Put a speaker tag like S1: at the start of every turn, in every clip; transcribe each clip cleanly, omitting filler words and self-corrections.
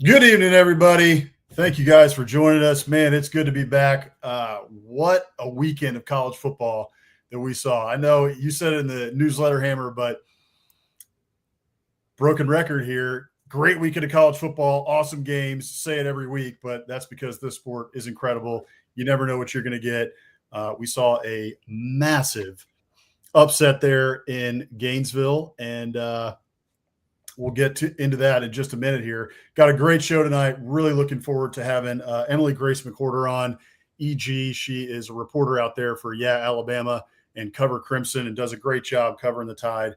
S1: Good evening, everybody. Thank you guys for joining us. Man, it's good to be back. What a weekend of college football that we saw. I know you said it in the newsletter, Hammer, but broken record here. Great weekend of college football, awesome games. Say it every week, but that's because this sport is incredible. You never know what you're going to get. We saw a massive upset there in Gainesville, and we'll get into that in just a minute here. Got a great show tonight. Really looking forward to having Emily Grace McWhorter on. EG, she is a reporter out there for Yeah Alabama and cover Crimson and does a great job covering the Tide.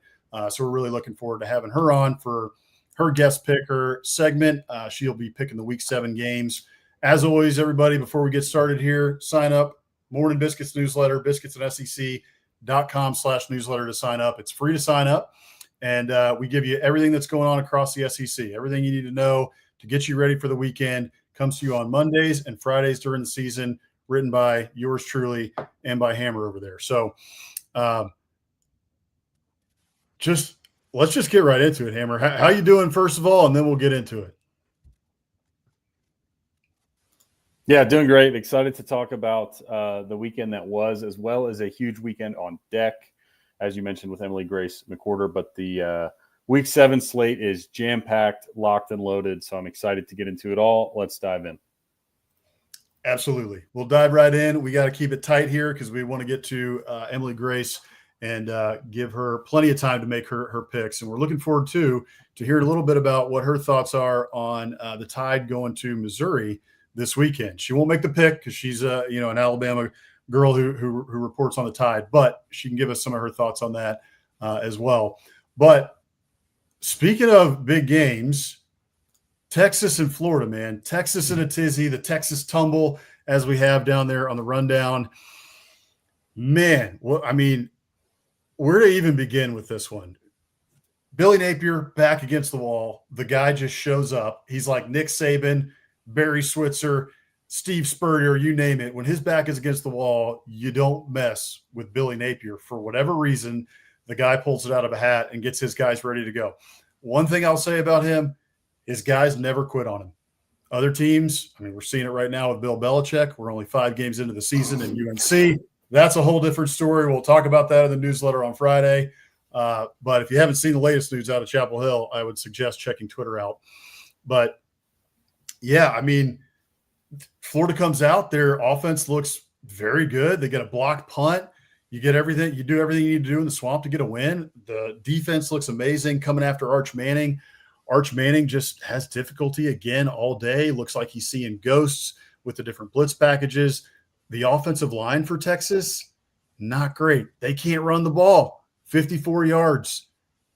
S1: So we're really looking forward to having her on for her guest picker segment. She'll be picking the Week 7 games. As always, everybody, before we get started here, sign up. Morning Biscuits newsletter, biscuitsandSEC.com/newsletter to sign up. It's free to sign up. And we give you everything that's going on across the SEC. Everything you need to know to get you ready for the weekend comes to you on Mondays and Fridays during the season, written by yours truly and by Hammer over there. So let's just get right into it, Hammer. How you doing, first of all, and then we'll get into it.
S2: Yeah, doing great. Excited to talk about the weekend that was, as well as a huge weekend on deck, as you mentioned, with Emily Grace McWhorter. But the Week 7 slate is jam-packed, locked, and loaded, so I'm excited to get into it all. Let's dive in.
S1: Absolutely. We'll dive right in. We got to keep it tight here because we want to get to Emily Grace and give her plenty of time to make her picks. And we're looking forward, to hear a little bit about what her thoughts are on the Tide going to Missouri this weekend. She won't make the pick because she's an Alabama girl who reports on the Tide, but she can give us some of her thoughts on that as well. But speaking of big games, Texas and Florida, man. Texas in a tizzy, the Texas Tumble, as we have down there on the rundown. Man, well, I mean, where to even begin with this one? Billy Napier back against the wall. The guy just shows up. He's like Nick Saban, Barry Switzer, Steve Spurrier, you name it. When his back is against the wall, you don't mess with Billy Napier. For whatever reason, the guy pulls it out of a hat and gets his guys ready to go. One thing I'll say about him, his guys never quit on him. Other teams, I mean, we're seeing it right now with Bill Belichick. We're only 5 games into the season in UNC. That's a whole different story. We'll talk about that in the newsletter on Friday. But if you haven't seen the latest news out of Chapel Hill, I would suggest checking Twitter out. But, yeah, I mean, Florida comes out, their offense looks very good. They get a blocked punt. You get everything, you do everything you need to do in the swamp to get a win. The defense looks amazing coming after Arch Manning. Arch Manning just has difficulty again all day. Looks like he's seeing ghosts with the different blitz packages. The offensive line for Texas, not great. They can't run the ball. 54 yards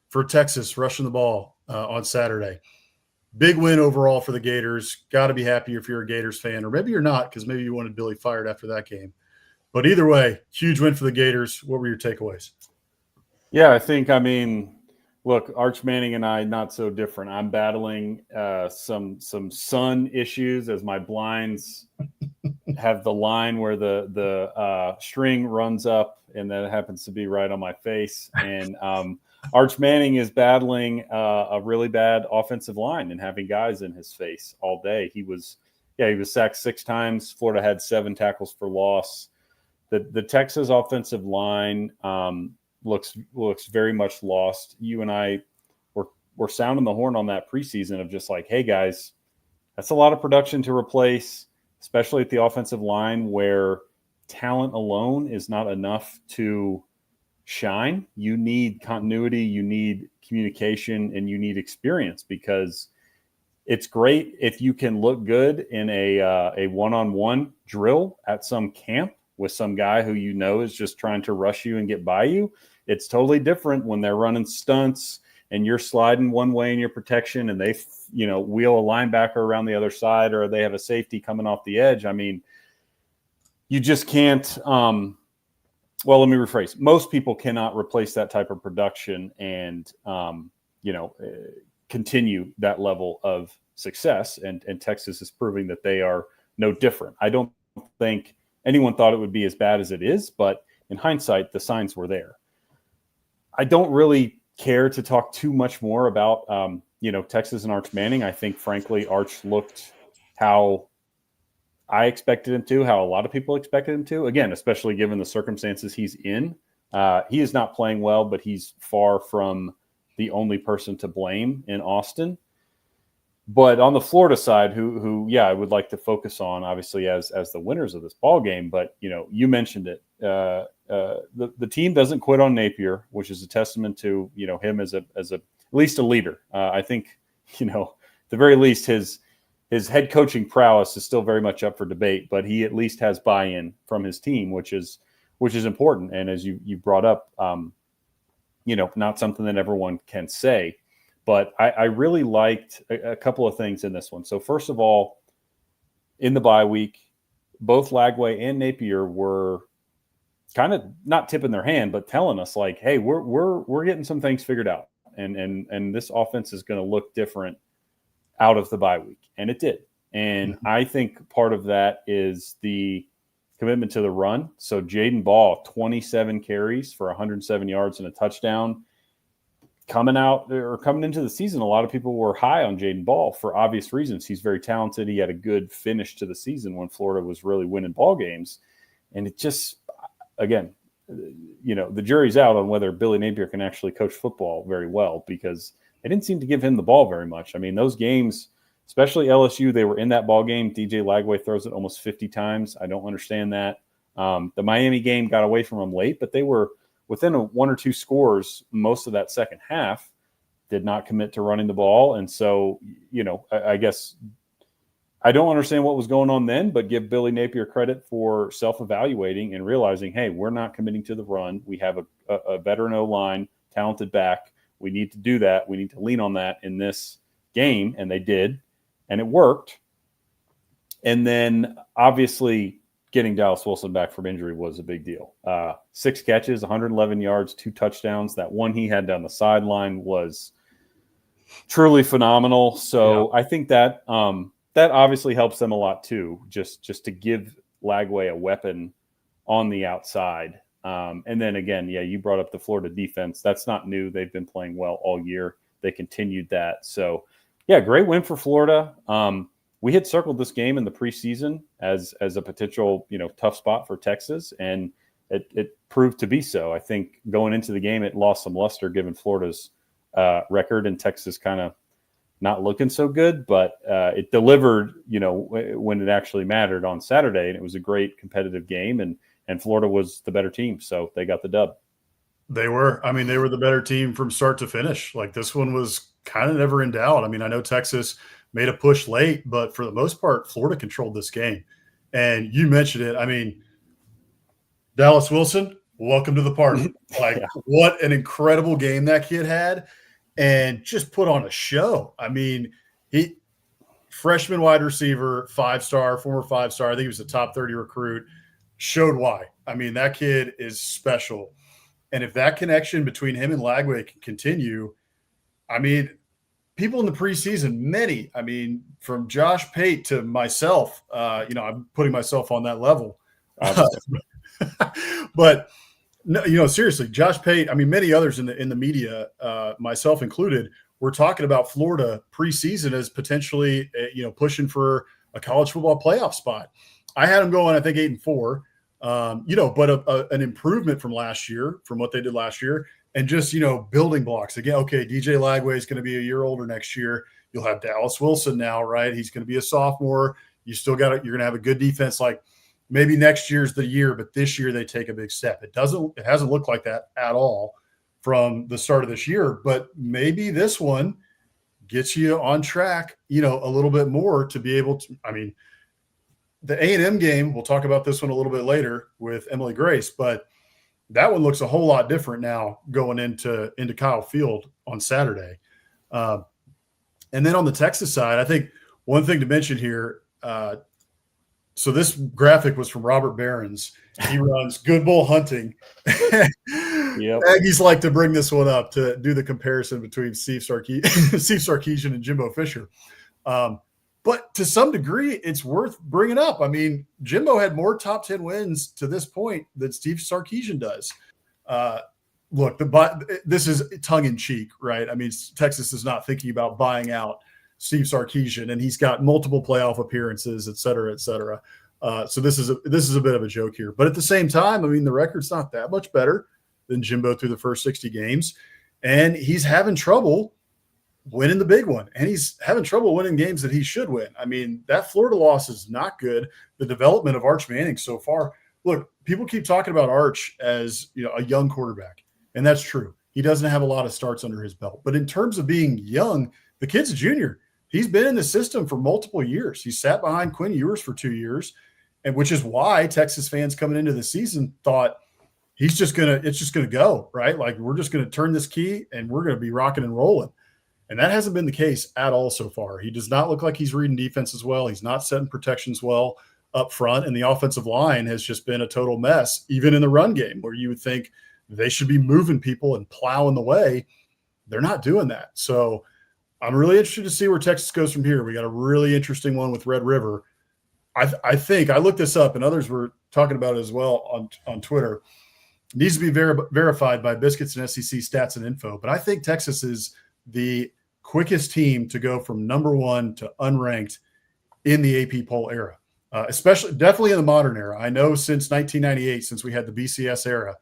S1: for Texas rushing the ball on Saturday. Big win overall for the Gators. Got to be happy if you're a Gators fan, or maybe you're not because maybe you wanted Billy fired after that game. But either way, huge win for the Gators. What were your takeaways?
S2: Yeah, I think, look, Arch Manning and I, not so different. I'm battling some sun issues as my blinds have the line where the string runs up, and that happens to be right on my face. And Arch Manning is battling a really bad offensive line and having guys in his face all day. He was sacked 6 times. Florida had 7 tackles for loss. The Texas offensive line looks very much lost. You and I were sounding the horn on that preseason of just like, hey guys, that's a lot of production to replace, especially at the offensive line where talent alone is not enough to shine. You need continuity, you need communication, and you need experience, because it's great if you can look good in a one-on-one drill at some camp with some guy who you know is just trying to rush you and get by you. It's totally different when they're running stunts and you're sliding one way in your protection and they wheel a linebacker around the other side, or they have a safety coming off the edge. I mean, you just can't well, let me rephrase. Most people cannot replace that type of production and, continue that level of success. And Texas is proving that they are no different. I don't think anyone thought it would be as bad as it is, but in hindsight, the signs were there. I don't really care to talk too much more about Texas and Arch Manning, I think, frankly, Arch looked how I expected him to, how a lot of people expected him to. Again, especially given the circumstances he's in. He is not playing well, but he's far from the only person to blame in Austin. But on the Florida side, who I would like to focus on, obviously, as the winners of this ball game. But you mentioned it. The team doesn't quit on Napier, which is a testament to him as at least a leader. I think at the very least his head coaching prowess is still very much up for debate, but he at least has buy-in from his team, which is important. And as you brought up, not something that everyone can say. But I really liked a couple of things in this one. So first of all, in the bye week, both Lagway and Napier were kind of not tipping their hand, but telling us like, "Hey, we're getting some things figured out, and this offense is going to look different out of the bye week," and it did. And I think part of that is the commitment to the run. So Jaden Ball, 27 carries for 107 yards and a touchdown. Coming into the season, a lot of people were high on Jaden Ball for obvious reasons. He's very talented. He had a good finish to the season when Florida was really winning ball games. And it just, again, the jury's out on whether Billy Napier can actually coach football very well, because they didn't seem to give him the ball very much. I mean, those games, especially LSU, they were in that ball game. DJ Lagway throws it almost 50 times. I don't understand that. The Miami game got away from them late, but they were within one or two scores most of that second half, did not commit to running the ball. And so, I guess I don't understand what was going on then, but give Billy Napier credit for self-evaluating and realizing, hey, we're not committing to the run. We have a veteran O-line, talented back. We need to do that. We need to lean on that in this game. And they did, and it worked. And then obviously getting Dallas Wilson back from injury was a big deal. 6 catches, 111 yards, 2 touchdowns. That one he had down the sideline was truly phenomenal. So I think that that obviously helps them a lot too, just to give Lagway a weapon on the outside. And then again, you brought up the Florida defense. That's not new. They've been playing well all year. They continued that. So great win for Florida. We had circled this game in the preseason as a potential, tough spot for Texas, and it proved to be so. I think going into the game, it lost some luster given Florida's record, and Texas kind of not looking so good, but it delivered, when it actually mattered on Saturday, and it was a great competitive game, and Florida was the better team, so they got the dub.
S1: They were. I mean, they were the better team from start to finish. Like, this one was kind of never in doubt. I mean, I know Texas made a push late, but for the most part, Florida controlled this game. And you mentioned it. I mean, Dallas Wilson, welcome to the party. Like, what an incredible game that kid had, and just put on a show. I mean, he freshman wide receiver, 5-star, former 5-star. I think he was a top 30 recruit. Showed why. I mean, that kid is special. And if that connection between him and Lagway can continue, I mean, people in the preseason, from Josh Pate to myself, I'm putting myself on that level. But no, seriously, Josh Pate, many others in the media, myself included, were talking about Florida preseason as potentially, pushing for a college football playoff spot. I had them going, I think 8-4, but an improvement from last year, from what they did last year. And just, building blocks. Again, okay, DJ Lagway is going to be a year older next year. You'll have Dallas Wilson now, right? He's going to be a sophomore. You're going to have a good defense. Like, maybe next year's the year, but this year they take a big step. It hasn't looked like that at all from the start of this year, but maybe this one gets you on track, a little bit more to be able to, the A&M game, we'll talk about this one a little bit later with Emily Grace, but that one looks a whole lot different now going into Kyle Field on Saturday. And then on the Texas side, I think one thing to mention here, so this graphic was from Robert Behrens. He runs Good Bull Hunting.
S2: Yep.
S1: Aggies like to bring this one up to do the comparison between Steve Sarkisian and Jimbo Fisher. But to some degree, it's worth bringing up. Jimbo had more top 10 wins to this point than Steve Sarkisian does. look, this is tongue in cheek, right? I mean, Texas is not thinking about buying out Steve Sarkisian, and he's got multiple playoff appearances, et cetera, et cetera. So this is a bit of a joke here, but at the same time, I mean, the record's not that much better than Jimbo through the first 60 games, and he's having trouble winning the big one, and he's having trouble winning games that he should win. I mean, that Florida loss is not good. The development of Arch Manning so far. Look, people keep talking about Arch as, you know, a young quarterback, and that's true. He doesn't have a lot of starts under his belt, but in terms of being young, the kid's a junior. He's been in the system for multiple years. He sat behind Quinn Ewers for 2 years, and which is why Texas fans coming into the season thought it's just gonna go, right? Like, we're just gonna turn this key and we're gonna be rocking and rolling. And that hasn't been the case at all so far. He does not look like he's reading defense as well. He's not setting protections well up front, and the offensive line has just been a total mess, even in the run game, where you would think they should be moving people and plowing the way. They're not doing that. So I'm really interested to see where Texas goes from here. We got a really interesting one with Red River. I think I looked this up, and others were talking about it as well on Twitter. It needs to be verified by Biscuits and SEC Stats and Info. But I think Texas is the quickest team to go from number 1 to unranked in the AP poll era, definitely in the modern era. I know since 1998, since we had the BCS era,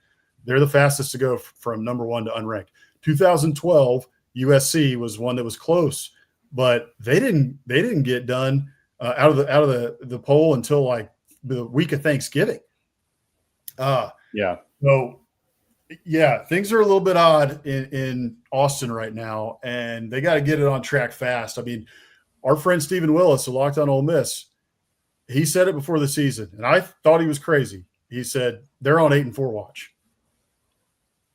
S1: they're the fastest to go from number 1 to unranked. 2012, USC was one that was close, but they didn't get done out of the poll until like the week of Thanksgiving. So yeah, things are a little bit odd in Austin right now, and they got to get it on track fast. I mean, our friend Stephen Willis, who Locked on Ole Miss, he said it before the season, and I thought he was crazy. He said they're on 8-4 watch,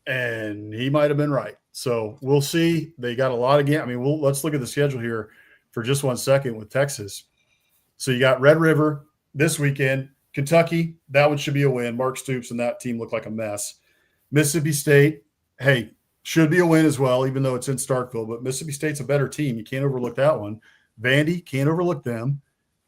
S1: and he might have been right. So we'll see. They got a lot of games. I mean, let's look at the schedule here for just 1 second with Texas. So you got Red River this weekend, Kentucky. That one should be a win. Mark Stoops and that team look like a mess. Mississippi State, hey, should be a win as well, even though it's in Starkville. But Mississippi State's a better team. You can't overlook that one. Vandy, can't overlook them.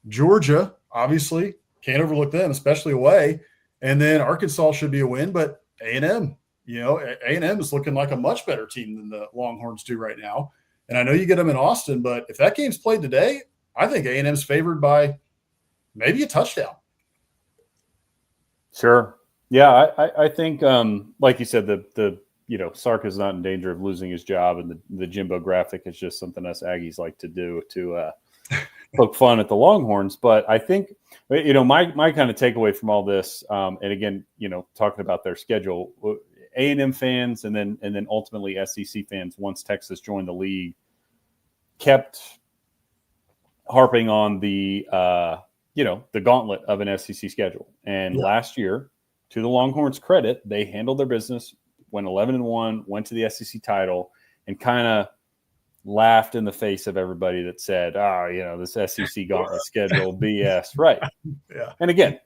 S1: Georgia, obviously, can't overlook them, especially away. And then Arkansas should be a win, but A&M, you know, A&M is looking like a much better team than the Longhorns do right now. And I know you get them in Austin, but if that game's played today, I think A&M's favored by maybe a touchdown.
S2: Sure. Yeah, I think, like you said, the Sark is not in danger of losing his job, and the Jimbo graphic is just something us Aggies like to do to poke fun at the Longhorns. But I think, my kind of takeaway from all this, and again, talking about their schedule, A&M fans and then ultimately SEC fans, once Texas joined the league, kept harping on the gauntlet of an SEC schedule. And last year, to the Longhorns' credit, they handled their business, went 11-1, went to the SEC title, and kind of laughed in the face of everybody that said, this SEC gauntlet schedule, BS. Right.
S1: Yeah.
S2: And again,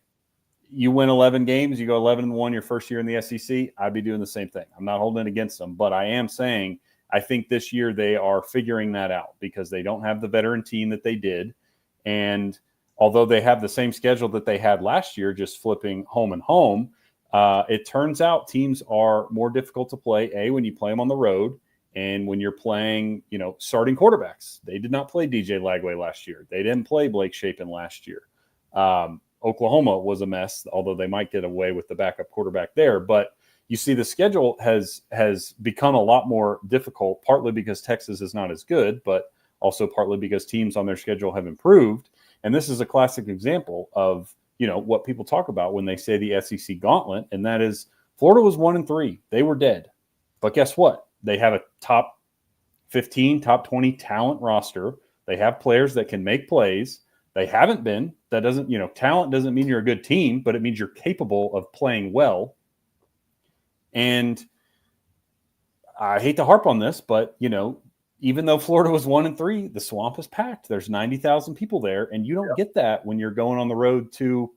S2: you win 11 games, you go 11-1 your first year in the SEC, I'd be doing the same thing. I'm not holding it against them, but I am saying I think this year they are figuring that out because they don't have the veteran team that they did. And although they have the same schedule that they had last year, just flipping home and home, it turns out teams are more difficult to play, when you play them on the road and when you're playing, starting quarterbacks. They did not play DJ Lagway last year. They didn't play Blake Shapen last year. Oklahoma was a mess, although they might get away with the backup quarterback there. But you see the schedule has become a lot more difficult, partly because Texas is not as good, but also partly because teams on their schedule have improved. And this is a classic example of, what people talk about when they say the SEC gauntlet, and that is Florida was 1-3. They were dead. But guess what? They have a top 15, top 20 talent roster. They have players that can make plays. They haven't been. That doesn't, talent doesn't mean you're a good team, but it means you're capable of playing well. And I hate to harp on this, but, even though Florida was 1-3, the Swamp is packed. There's 90,000 people there, and you don't get that when you're going on the road to,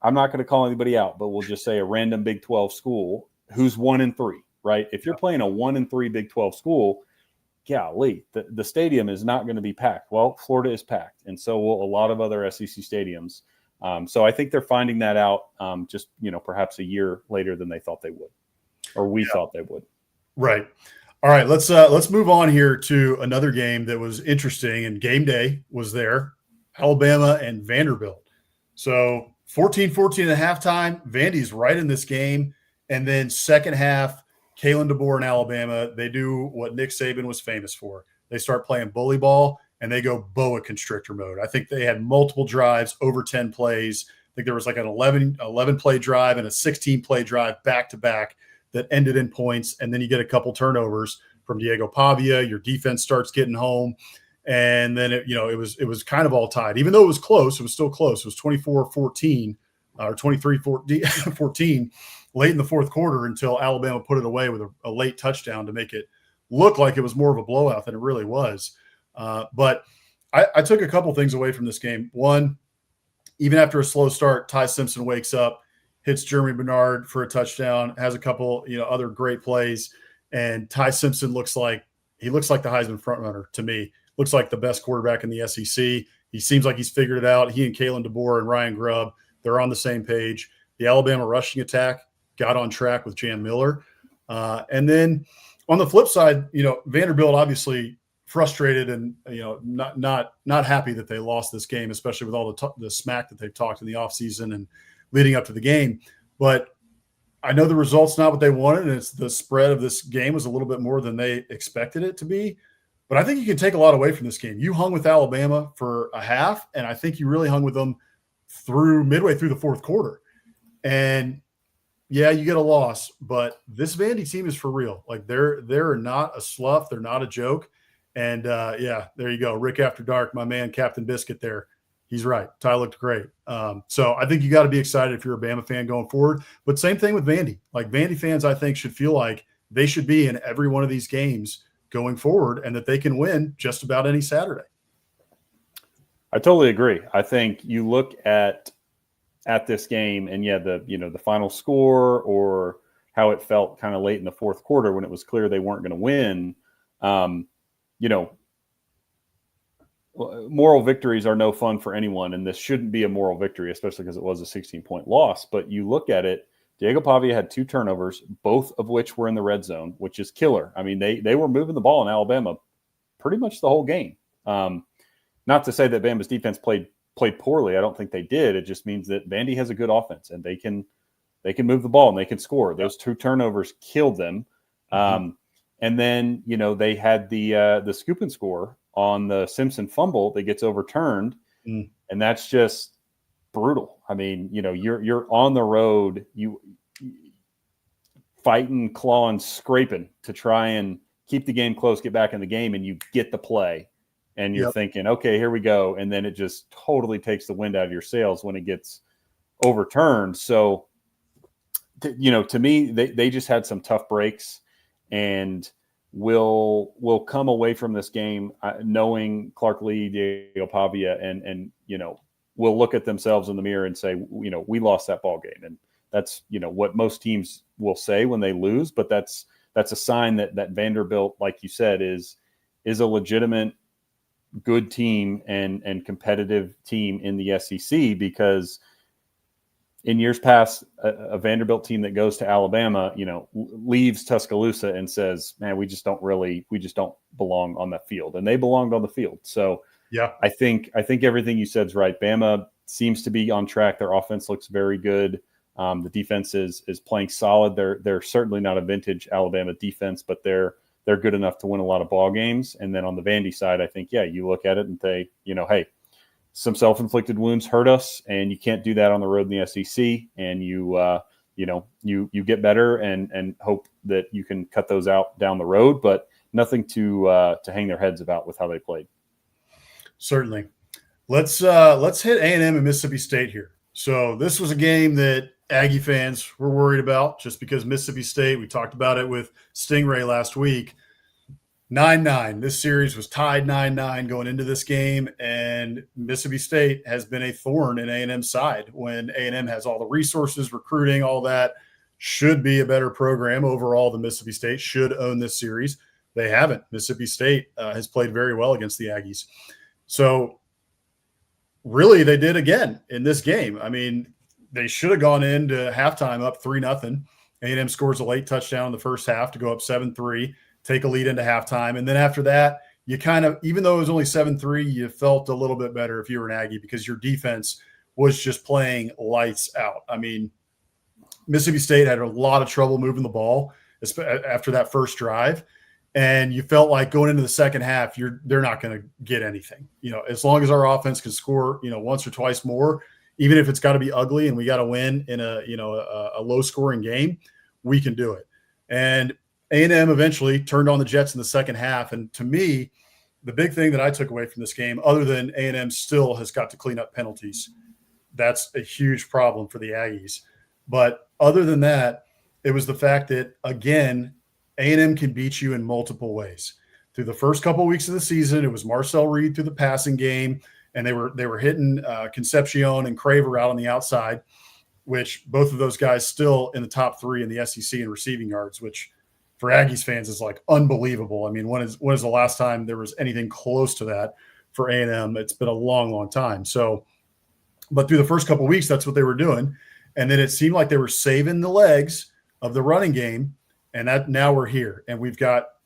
S2: I'm not going to call anybody out, but we'll just say a random Big 12 school who's 1-3, right? If you're playing a 1-3 Big 12 school, golly, the stadium is not going to be packed. Well, Florida is packed, and so will a lot of other SEC stadiums. So I think they're finding that out just, perhaps a year later than they thought they would. or we thought they would.
S1: Right. All right, let's move on here to another game that was interesting, and game day was there, Alabama and Vanderbilt. So 14-14 at halftime, Vandy's right in this game. And then second half, Kalen DeBoer and Alabama, they do what Nick Saban was famous for. They start playing bully ball, and they go boa constrictor mode. I think they had multiple drives, over 10 plays. I think there was like an 11 play drive and a 16 play drive back to back that ended in points. And then you get a couple turnovers from Diego Pavia. Your defense starts getting home. And then, it was kind of all tied. Even though it was close, it was still close. It was 24-14 or 23-14 late in the fourth quarter until Alabama put it away with a late touchdown to make it look like it was more of a blowout than it really was. But I took a couple things away from this game. One, even after a slow start, Ty Simpson wakes up, hits Jeremy Bernard for a touchdown, has a couple, other great plays. And Ty Simpson looks like the Heisman frontrunner to me. Looks like the best quarterback in the SEC. He seems like he's figured it out. He and Kalen DeBoer and Ryan Grubb, they're on the same page. The Alabama rushing attack got on track with Jan Miller. And then on the flip side, Vanderbilt obviously frustrated and, not happy that they lost this game, especially with all the smack that they've talked in the offseason and leading up to the game. But I know the result's not what they wanted, and it's the spread of this game was a little bit more than they expected it to be. But I think you can take a lot away from this game. You hung with Alabama for a half, and I think you really hung with them midway through the fourth quarter. And yeah, you get a loss, but this Vandy team is for real. Like they're not a slough, they're not a joke. And there you go. Rick After Dark, my man, Captain Biscuit there. He's right. Ty looked great. So I think you got to be excited if you're a Bama fan going forward. But same thing with Vandy. Like Vandy fans, I think, should feel like they should be in every one of these games going forward and that they can win just about any Saturday.
S2: I totally agree. I think you look at this game and the final score or how it felt kind of late in the fourth quarter when it was clear they weren't going to win. Moral victories are no fun for anyone, and this shouldn't be a moral victory, especially because it was a 16-point loss. But you look at it, Diego Pavia had 2 turnovers, both of which were in the red zone, which is killer. I mean, they were moving the ball in Alabama pretty much the whole game. Not to say that Bama's defense played poorly. I don't think they did. It just means that Vandy has a good offense, and they can move the ball and they can score. Those 2 turnovers killed them. And then, they had the scoop and score on the Simpson fumble that gets overturned. And that's just brutal. I mean, you're on the road, you fighting, clawing, scraping to try and keep the game close, get back in the game, and you get the play and you're thinking, okay, here we go. And then it just totally takes the wind out of your sails when it gets overturned. So, to me, they just had some tough breaks, and will come away from this game knowing Clark Lee, Diego Pavia, and will look at themselves in the mirror and say, we lost that ball game. And that's, what most teams will say when they lose, but that's a sign that Vanderbilt, like you said, is a legitimate good team and competitive team in the SEC, because in years past, a Vanderbilt team that goes to Alabama, leaves Tuscaloosa and says, man, we just don't belong on that field. And they belonged on the field. So yeah, I think everything you said is right. Bama seems to be on track. Their offense looks very good. The defense is playing solid. They're certainly not a vintage Alabama defense, but they're good enough to win a lot of ball games. And then on the Vandy side, I think, you look at it and say, hey, some self-inflicted wounds hurt us, and you can't do that on the road in the SEC. And you get better and hope that you can cut those out down the road, but nothing to hang their heads about with how they played.
S1: Certainly. Let's hit A&M and Mississippi State here. So this was a game that Aggie fans were worried about just because Mississippi State, we talked about it with Stingray last week, 9-9. This series was tied 9-9 going into this game, and Mississippi State has been a thorn in A&M's side when A&M has all the resources, recruiting, all that. Should be a better program overall than Mississippi State, should own this series. They haven't. Mississippi State has played very well against the Aggies. So really they did again in this game. I mean, they should have gone into halftime up 3-0 A&M scores a late touchdown in the first half to go up 7-3, take a lead into halftime. And then after that, you kind of, even though it was only 7-3, you felt a little bit better if you were an Aggie because your defense was just playing lights out. I mean, Mississippi State had a lot of trouble moving the ball after that first drive. And you felt like going into the second half, they're not going to get anything. As long as our offense can score, once or twice more, even if it's got to be ugly and we got to win in a low scoring game, we can do it. And A&M eventually turned on the Jets in the second half. And to me, the big thing that I took away from this game, other than A&M still has got to clean up penalties, that's a huge problem for the Aggies. But other than that, it was the fact that, again, A&M can beat you in multiple ways. Through the first couple of weeks of the season, it was Marcel Reed through the passing game, and they were hitting Concepcion and Craver out on the outside, which both of those guys still in the top 3 in the SEC in receiving yards, which for Aggies fans is like unbelievable. I mean, when is the last time there was anything close to that for A&M? It's been a long, long time. So, but through the first couple of weeks, that's what they were doing. And then it seemed like they were saving the legs of the running game. And that now we're here. And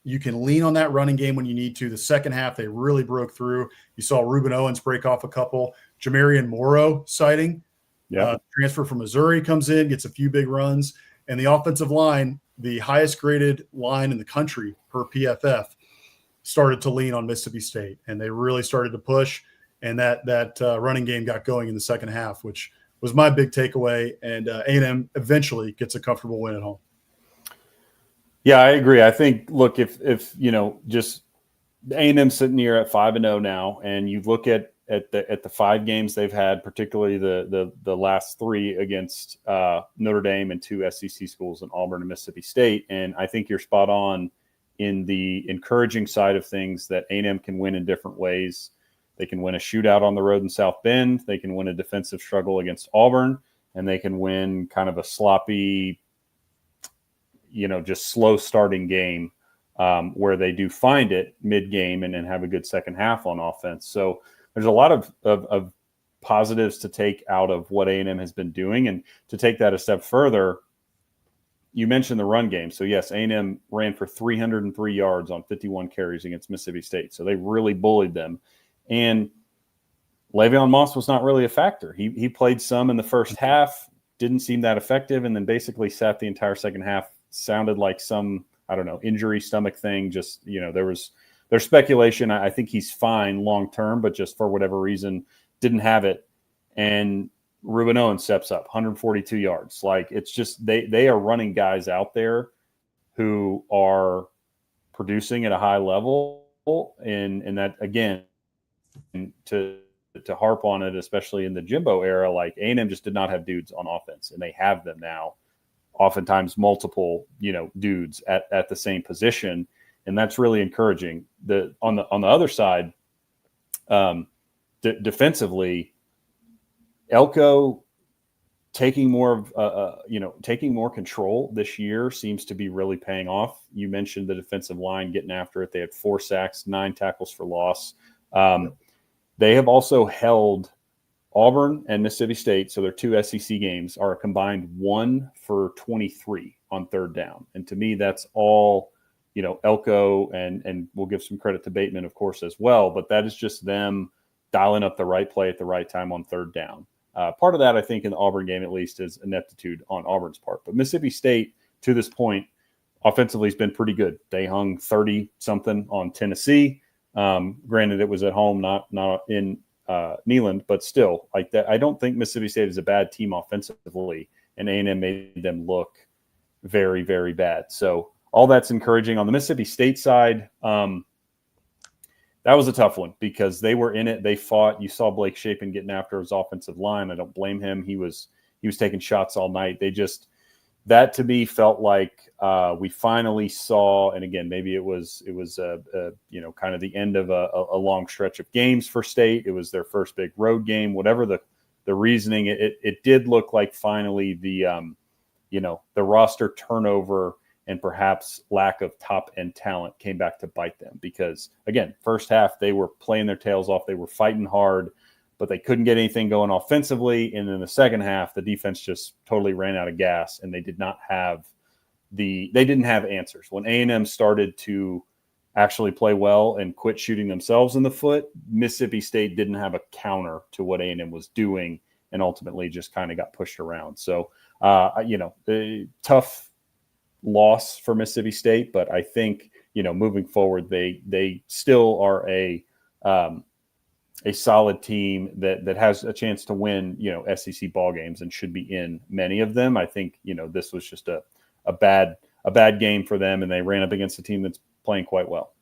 S1: you can lean on that running game when you need to. The second half, they really broke through. You saw Reuben Owens break off a couple. Jamarian Morrow sighting.
S2: Yeah.
S1: Transfer from Missouri comes in, gets a few big runs. And the offensive line, the highest graded line in the country per PFF, started to lean on Mississippi State. And they really started to push. And that running game got going in the second half, which was my big takeaway. And A&M eventually gets a comfortable win at home.
S2: Yeah, I agree. I think, look, if just A&M sitting here at 5-0 now, and you look at the 5 games they've had, particularly the last 3 against Notre Dame and 2 SEC schools in Auburn and Mississippi State, and I think you're spot on in the encouraging side of things that A&M can win in different ways. They can win a shootout on the road in South Bend. They can win a defensive struggle against Auburn, and they can win kind of a sloppy, just slow starting game where they do find it mid-game and then have a good second half on offense. So there's a lot of positives to take out of what A&M has been doing. And to take that a step further, you mentioned the run game. So, yes, A&M ran for 303 yards on 51 carries against Mississippi State. So they really bullied them. And Le'Veon Moss was not really a factor. He played some in the first half, didn't seem that effective, and then basically sat the entire second half. Sounded like some, I don't know, injury, stomach thing. Just, there's speculation. I think he's fine long-term, but just for whatever reason, didn't have it. And Reuben Owens steps up, 142 yards. Like, it's just, they are running guys out there who are producing at a high level. And that, again, to harp on it, especially in the Jimbo era, like A&M just did not have dudes on offense, and they have them now. Oftentimes multiple, dudes at the same position. And that's really encouraging. On the other side, defensively, Elko taking more control this year seems to be really paying off. You mentioned the defensive line getting after it. They had 4 sacks, 9 tackles for loss. They have also held Auburn and Mississippi State, so their 2 SEC games, are a combined 1 for 23 on third down. And to me, that's all, Elko, and we'll give some credit to Bateman, of course, as well. But that is just them dialing up the right play at the right time on third down. Part of that, I think, in the Auburn game, at least, is ineptitude on Auburn's part. But Mississippi State, to this point, offensively has been pretty good. They hung 30-something on Tennessee. Granted, it was at home, not in Neyland, but still, like that. I don't think Mississippi State is a bad team offensively, and A&M made them look very, very bad. So all that's encouraging. On the Mississippi State side, that was a tough one because they were in it. They fought. You saw Blake Shapen getting after his offensive line. I don't blame him. He was taking shots all night. That to me felt like we finally saw, and again, maybe it was kind of the end of a long stretch of games for State. It was their first big road game. Whatever the reasoning, it did look like finally the roster turnover and perhaps lack of top end talent came back to bite them because, again, first half they were playing their tails off. They were fighting hard, but they couldn't get anything going offensively. And in the second half, the defense just totally ran out of gas, and they did not have they didn't have answers. When A&M started to actually play well and quit shooting themselves in the foot, Mississippi State didn't have a counter to what A&M was doing, and ultimately just kind of got pushed around. So, the tough loss for Mississippi State, but I think, moving forward, they still are a solid team that has a chance to win, SEC ball games and should be in many of them. I think, this was just a bad game for them, and they ran up against a team that's playing quite well.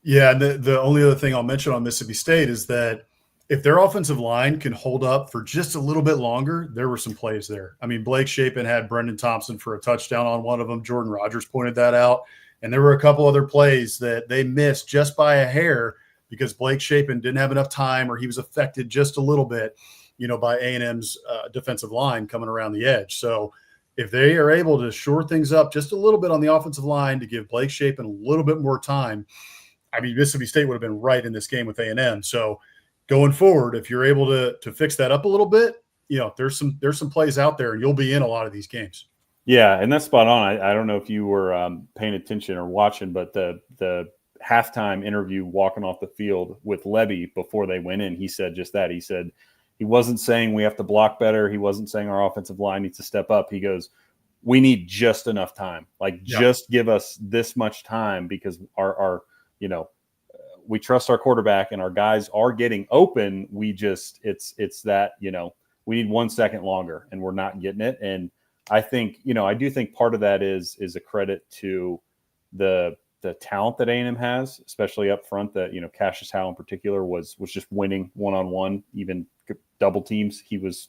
S1: Yeah, the only other thing I'll mention on Mississippi State is that if their offensive line can hold up for just a little bit longer, there were some plays there. I mean, Blake Shapen had Brendan Thompson for a touchdown on one of them. Jordan Rogers pointed that out. And there were a couple other plays that they missed just by a hair because Blake Shapen didn't have enough time, or he was affected just a little bit, by A&M's defensive line coming around the edge. So if they are able to shore things up just a little bit on the offensive line to give Blake Shapen a little bit more time, I mean, Mississippi State would have been right in this game with A&M. So going forward, if you're able to fix that up a little bit, there's some plays out there, and you'll be in a lot of these games.
S2: Yeah, and that's spot on. I don't know if you were paying attention or watching, but the halftime interview walking off the field with Levy before they went in, he said just that. He said he wasn't saying we have to block better. He wasn't saying our offensive line needs to step up. He goes, we need just enough time. Just give us this much time, because our we trust our quarterback and our guys are getting open. We just, it's that, we need 1 second longer and we're not getting it. And I think, I do think part of that is a credit to the talent that A&M has, especially up front. That, Cassius Howe in particular was just winning one-on-one, even double teams. He was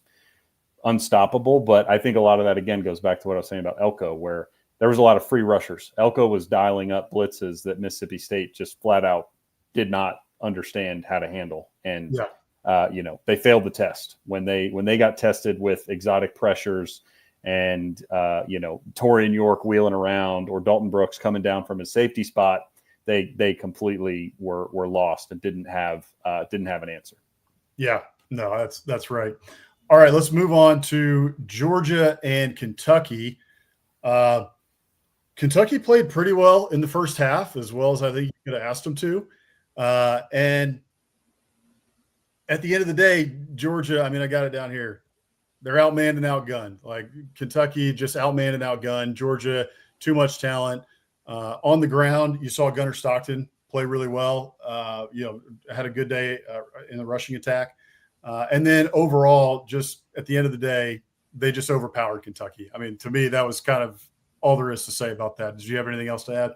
S2: unstoppable. But I think a lot of that, again, goes back to what I was saying about Elko, where there was a lot of free rushers. Elko was dialing up blitzes that Mississippi State just flat out did not understand how to handle. And, they failed the test when they got tested with exotic pressures and, Torian York wheeling around, or Dalton Brooks coming down from his safety spot. They completely were lost and didn't have an answer.
S1: Yeah, no, that's right. All right, let's move on to Georgia and Kentucky. Kentucky played pretty well in the first half, as well as I think you could have asked them to. And at the end of the day, Georgia, I mean, I got it down here. They're outmanned and outgunned. Like, Kentucky just outmanned and outgunned. Georgia, too much talent. On the ground, you saw Gunnar Stockton play really well. Had a good day in the rushing attack. And then overall, just at the end of the day, they just overpowered Kentucky. I mean, to me, that was kind of all there is to say about that. Did you have anything else to add?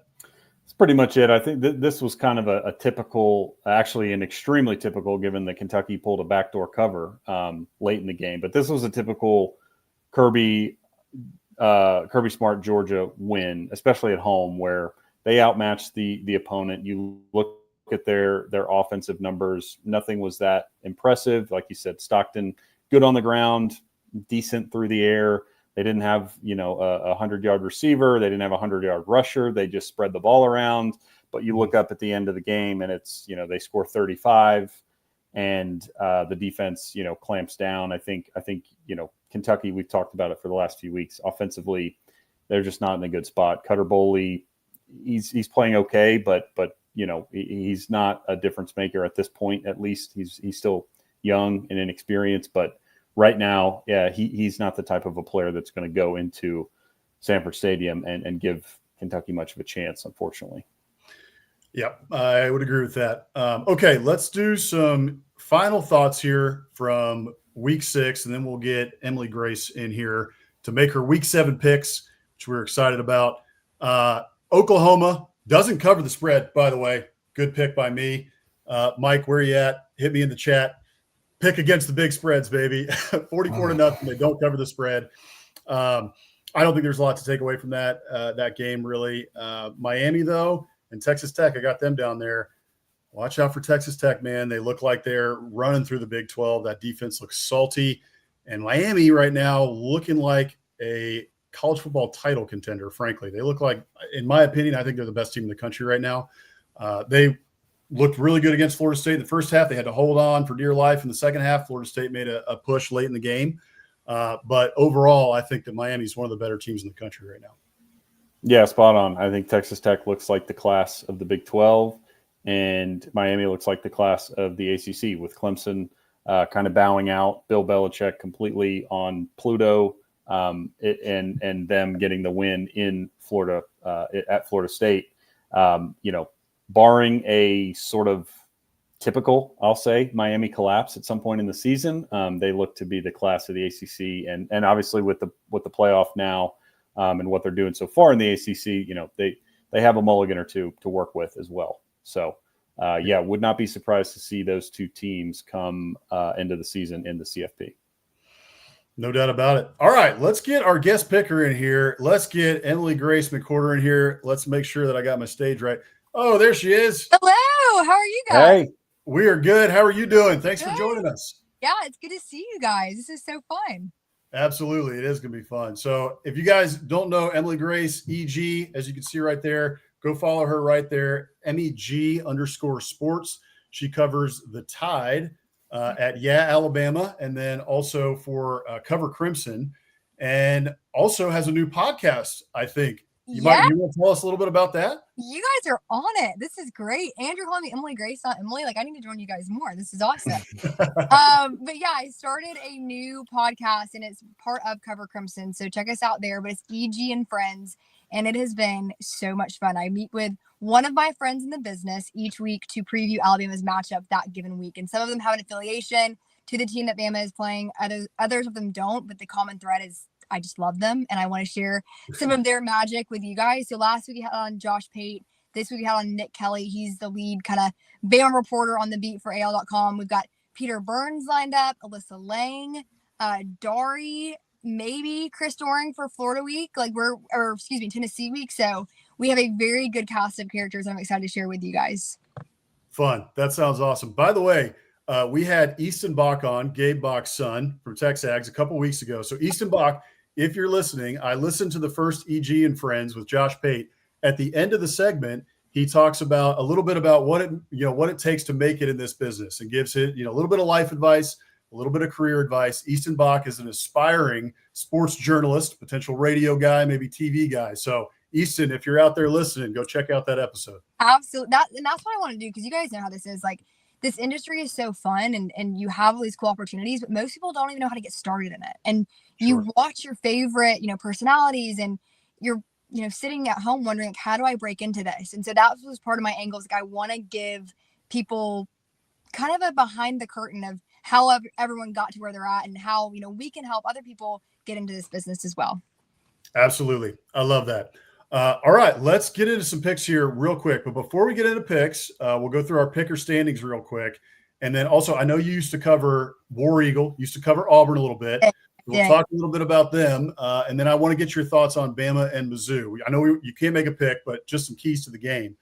S2: That's pretty much it. I think this was kind of a typical, actually an extremely typical, given that Kentucky pulled a backdoor cover late in the game. But this was a typical Kirby Smart Georgia win, especially at home, where they outmatched the opponent. You look at their offensive numbers, nothing was that impressive. Like you said, Stockton, good on the ground, decent through the air. They didn't have, a 100-yard receiver. They didn't have a 100-yard rusher. They just spread the ball around. But you look up at the end of the game, and it's, they score 35, and the defense, clamps down. I think, Kentucky, we've talked about it for the last few weeks. Offensively, they're just not in a good spot. Cutter Boley, he's playing okay, but he's not a difference maker at this point. At least he's still young and inexperienced, but right now, yeah, he's not the type of a player that's going to go into Sanford Stadium and give Kentucky much of a chance, unfortunately.
S1: Yeah, I would agree with that. Okay, let's do some final thoughts here from Week 6, and then we'll get Emily Grace in here to make her Week 7 picks, which we're excited about. Oklahoma doesn't cover the spread, by the way. Good pick by me. Mike, where are you at? Hit me in the chat. Pick against the big spreads, baby. 44-0. They don't cover the spread. I don't think there's a lot to take away from that game, really. Miami, though, and Texas Tech, I got them down there. Watch out for Texas Tech, man. They look like they're running through the Big 12. That defense looks salty. And Miami right now looking like a college football title contender, frankly. They look like, in my opinion, I think they're the best team in the country right now. They looked really good against Florida State in the first half. They had to hold on for dear life in the second half. Florida State made a push late in the game. But overall, I think that Miami's one of the better teams in the country right now.
S2: Yeah, spot on. I think Texas Tech looks like the class of the Big 12, and Miami looks like the class of the ACC, with Clemson kind of bowing out, Bill Belichick completely on Pluto, and them getting the win in Florida at Florida State. Barring a sort of typical, I'll say, Miami collapse at some point in the season, they look to be the class of the ACC, and obviously with the playoff now. And what they're doing so far in the ACC, they have a mulligan or two to work with as well. So, would not be surprised to see those two teams come into the season in the CFP.
S1: No doubt about it. All right, let's get our guest picker in here. Let's get Emily Grace McWhorter in here. Let's make sure that I got my stage right. Oh, there she is.
S3: Hello. How are you guys?
S2: Hey,
S1: we are good. How are you doing? Thanks for joining us.
S3: Yeah, it's good to see you guys. This is so fun.
S1: Absolutely. It is going to be fun. So if you guys don't know Emily Grace, EG, as you can see right there, go follow her right there, MEG_sports. She covers the Tide at Yeah, Alabama, and then also for Cover Crimson, and also has a new podcast, I think. You want to tell us a little bit about that?
S3: You guys are on it. This is great. And you're calling me Emily Grace, not Emily. Like, I need to join you guys more. This is awesome. But yeah, I started a new podcast, and it's part of Cover Crimson. So check us out there. But it's EG and Friends, and it has been so much fun. I meet with one of my friends in the business each week to preview Alabama's matchup that given week. And some of them have an affiliation to the team that Bama is playing. Others of them don't, but the common thread is I just love them, and I want to share some of their magic with you guys. So last week we had on Josh Pate. This week we had on Nick Kelly. He's the lead kind of Bama reporter on the beat for AL.com. We've got Peter Burns lined up, Alyssa Lang, Dari, maybe Chris Doring for Florida week, Tennessee week. So we have a very good cast of characters I'm excited to share with you guys.
S1: Fun. That sounds awesome. By the way, we had Easton Bach on, Gabe Bach's son from Texags, a couple weeks ago. So Easton Bach, if you're listening, I listened to the first EG and Friends with Josh Pate. At the end of the segment, he talks about a little bit about what it takes to make it in this business, and gives it, a little bit of life advice, a little bit of career advice. Easton Bach is an aspiring sports journalist, potential radio guy, maybe TV guy. So Easton, if you're out there listening, go check out that episode.
S3: Absolutely. That's what I want to do, because you guys know how this is. Like, this industry is so fun, and you have all these cool opportunities, but most people don't even know how to get started in it. And you watch your favorite, personalities, and you're, sitting at home wondering, like, how do I break into this? And so that was part of my angles. Like, I want to give people kind of a behind the curtain of how everyone got to where they're at, and how, we can help other people get into this business as well.
S1: Absolutely. I love that. All right, let's get into some picks here real quick. But before we get into picks, we'll go through our picker standings real quick. And then also, I know you used to cover War Eagle, used to cover Auburn a little bit. We'll talk a little bit about them. And then I want to get your thoughts on Bama and Mizzou. I know you can't make a pick, but just some keys to the game.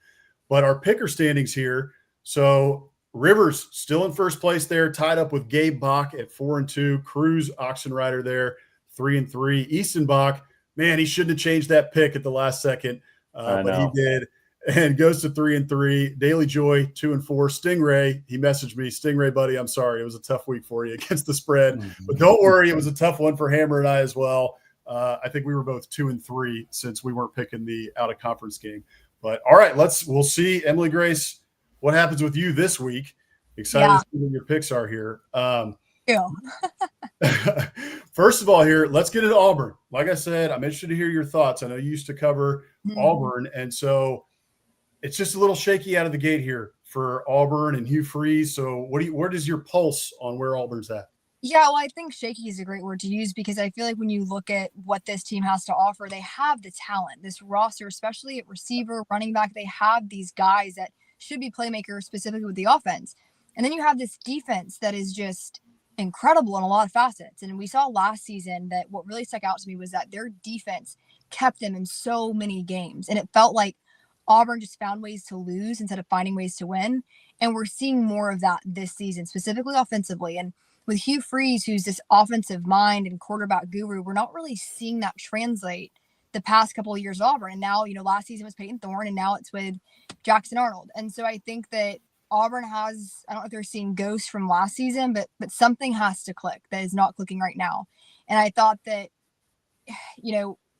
S1: But our picker standings here. So Rivers still in first place there, tied up with Gabe Bach at 4-2. Cruz, Oxenrider there, 3-3. Easton Bach, man, he shouldn't have changed that pick at the last second, but he did, and goes to 3-3. Daily Joy, 2-4. Stingray, he messaged me, Stingray, buddy, I'm sorry. It was a tough week for you against the spread, but don't worry. It was a tough one for Hammer and I as well. I think we were both 2-3 since we weren't picking the out-of-conference game. But all right, we'll see, Emily Grace, what happens with you this week. Excited to see what your picks are here. First of all, here, let's get into Auburn. Like I said, I'm interested to hear your thoughts. I know you used to cover Auburn, and so it's just a little shaky out of the gate here for Auburn and Hugh Freeze. So where does your pulse on where Auburn's at?
S3: Yeah, well, I think shaky is a great word to use, because I feel like when you look at what this team has to offer, they have the talent, this roster, especially at receiver, running back. They have these guys that should be playmakers, specifically with the offense. And then you have this defense that is just incredible in a lot of facets. And we saw last season that what really stuck out to me was that their defense kept them in so many games. And it felt like Auburn just found ways to lose instead of finding ways to win. And we're seeing more of that this season, specifically offensively. And with Hugh Freeze, who's this offensive mind and quarterback guru, we're not really seeing that translate the past couple of years of Auburn. And now, last season was Peyton Thorne, and now it's with Jackson Arnold. And so I think that Auburn has, I don't know if they're seeing ghosts from last season, but something has to click that is not clicking right now. And I thought that,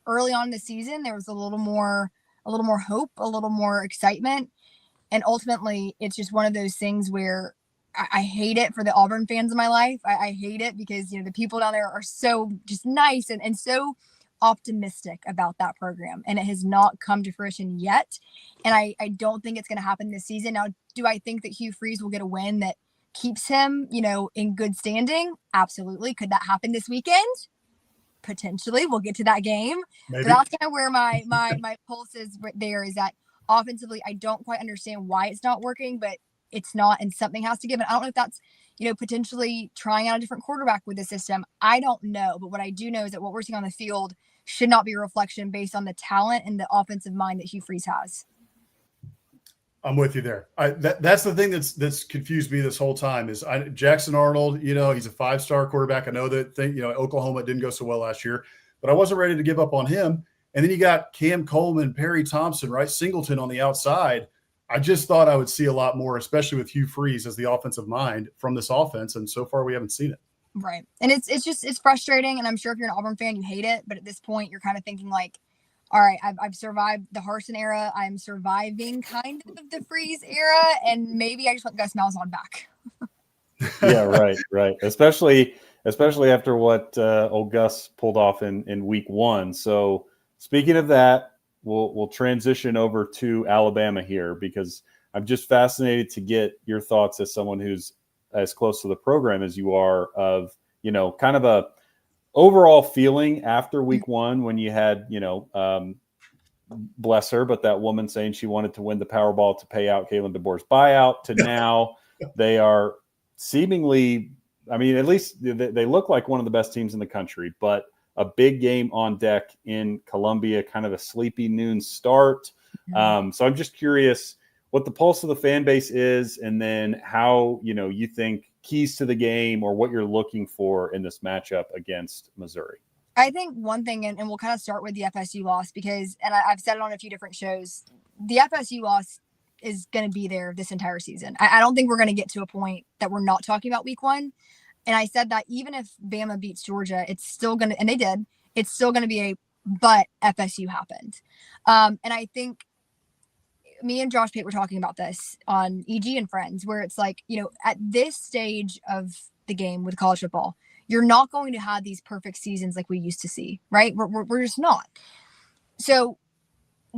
S3: early on in the season, there was a little more hope, a little more excitement. And ultimately, it's just one of those things where I hate it for the Auburn fans in my life. I hate it because, the people down there are so just nice and so optimistic about that program. And it has not come to fruition yet. And I don't think it's going to happen this season. Now, do I think that Hugh Freeze will get a win that keeps him, in good standing? Absolutely. Could that happen this weekend? Potentially. We'll get to that game.
S1: Maybe.
S3: But that's kind of where my pulse is right there, is that offensively, I don't quite understand why it's not working, but it's not, and something has to give. And I don't know if that's, potentially trying out a different quarterback with the system. I don't know. But what I do know is that what we're seeing on the field should not be a reflection based on the talent and the offensive mind that Hugh Freeze has.
S1: I'm with you there. That's the thing that's confused me this whole time is Jackson Arnold, he's a 5-star quarterback. I know that Oklahoma didn't go so well last year, but I wasn't ready to give up on him. And then you got Cam Coleman, Perry Thompson, right? Singleton on the outside. I just thought I would see a lot more, especially with Hugh Freeze as the offensive mind from this offense. And so far we haven't seen it.
S3: Right. And it's frustrating. And I'm sure if you're an Auburn fan, you hate it. But at this point, you're kind of thinking like, all right, I've survived the Harsin era. I'm surviving kind of the Freeze era. And maybe I just want Gus Malzahn back.
S2: Yeah, right. Especially after what old Gus pulled off in week 1. So speaking of that, we'll transition over to Alabama here, because I'm just fascinated to get your thoughts as someone who's as close to the program as you are of, kind of a overall feeling after week 1 when you had, bless her, but that woman saying she wanted to win the Powerball to pay out Kalen DeBoer's buyout, to now they are seemingly, at least they look like one of the best teams in the country, but a big game on deck in Columbia, kind of a sleepy noon start. So I'm just curious what the pulse of the fan base is, and then how, you think keys to the game or what you're looking for in this matchup against Missouri.
S3: I think one thing, and we'll kind of start with the FSU loss, because, and I've said it on a few different shows, the FSU loss is going to be there this entire season. I don't think we're going to get to a point that we're not talking about week 1. And I said that even if Bama beats Georgia, it's still going to, and they did, it's still going to be but FSU happened. And I think me and Josh Pate were talking about this on EG and Friends, where it's like, at this stage of the game with college football, you're not going to have these perfect seasons like we used to see, right? We're just not. So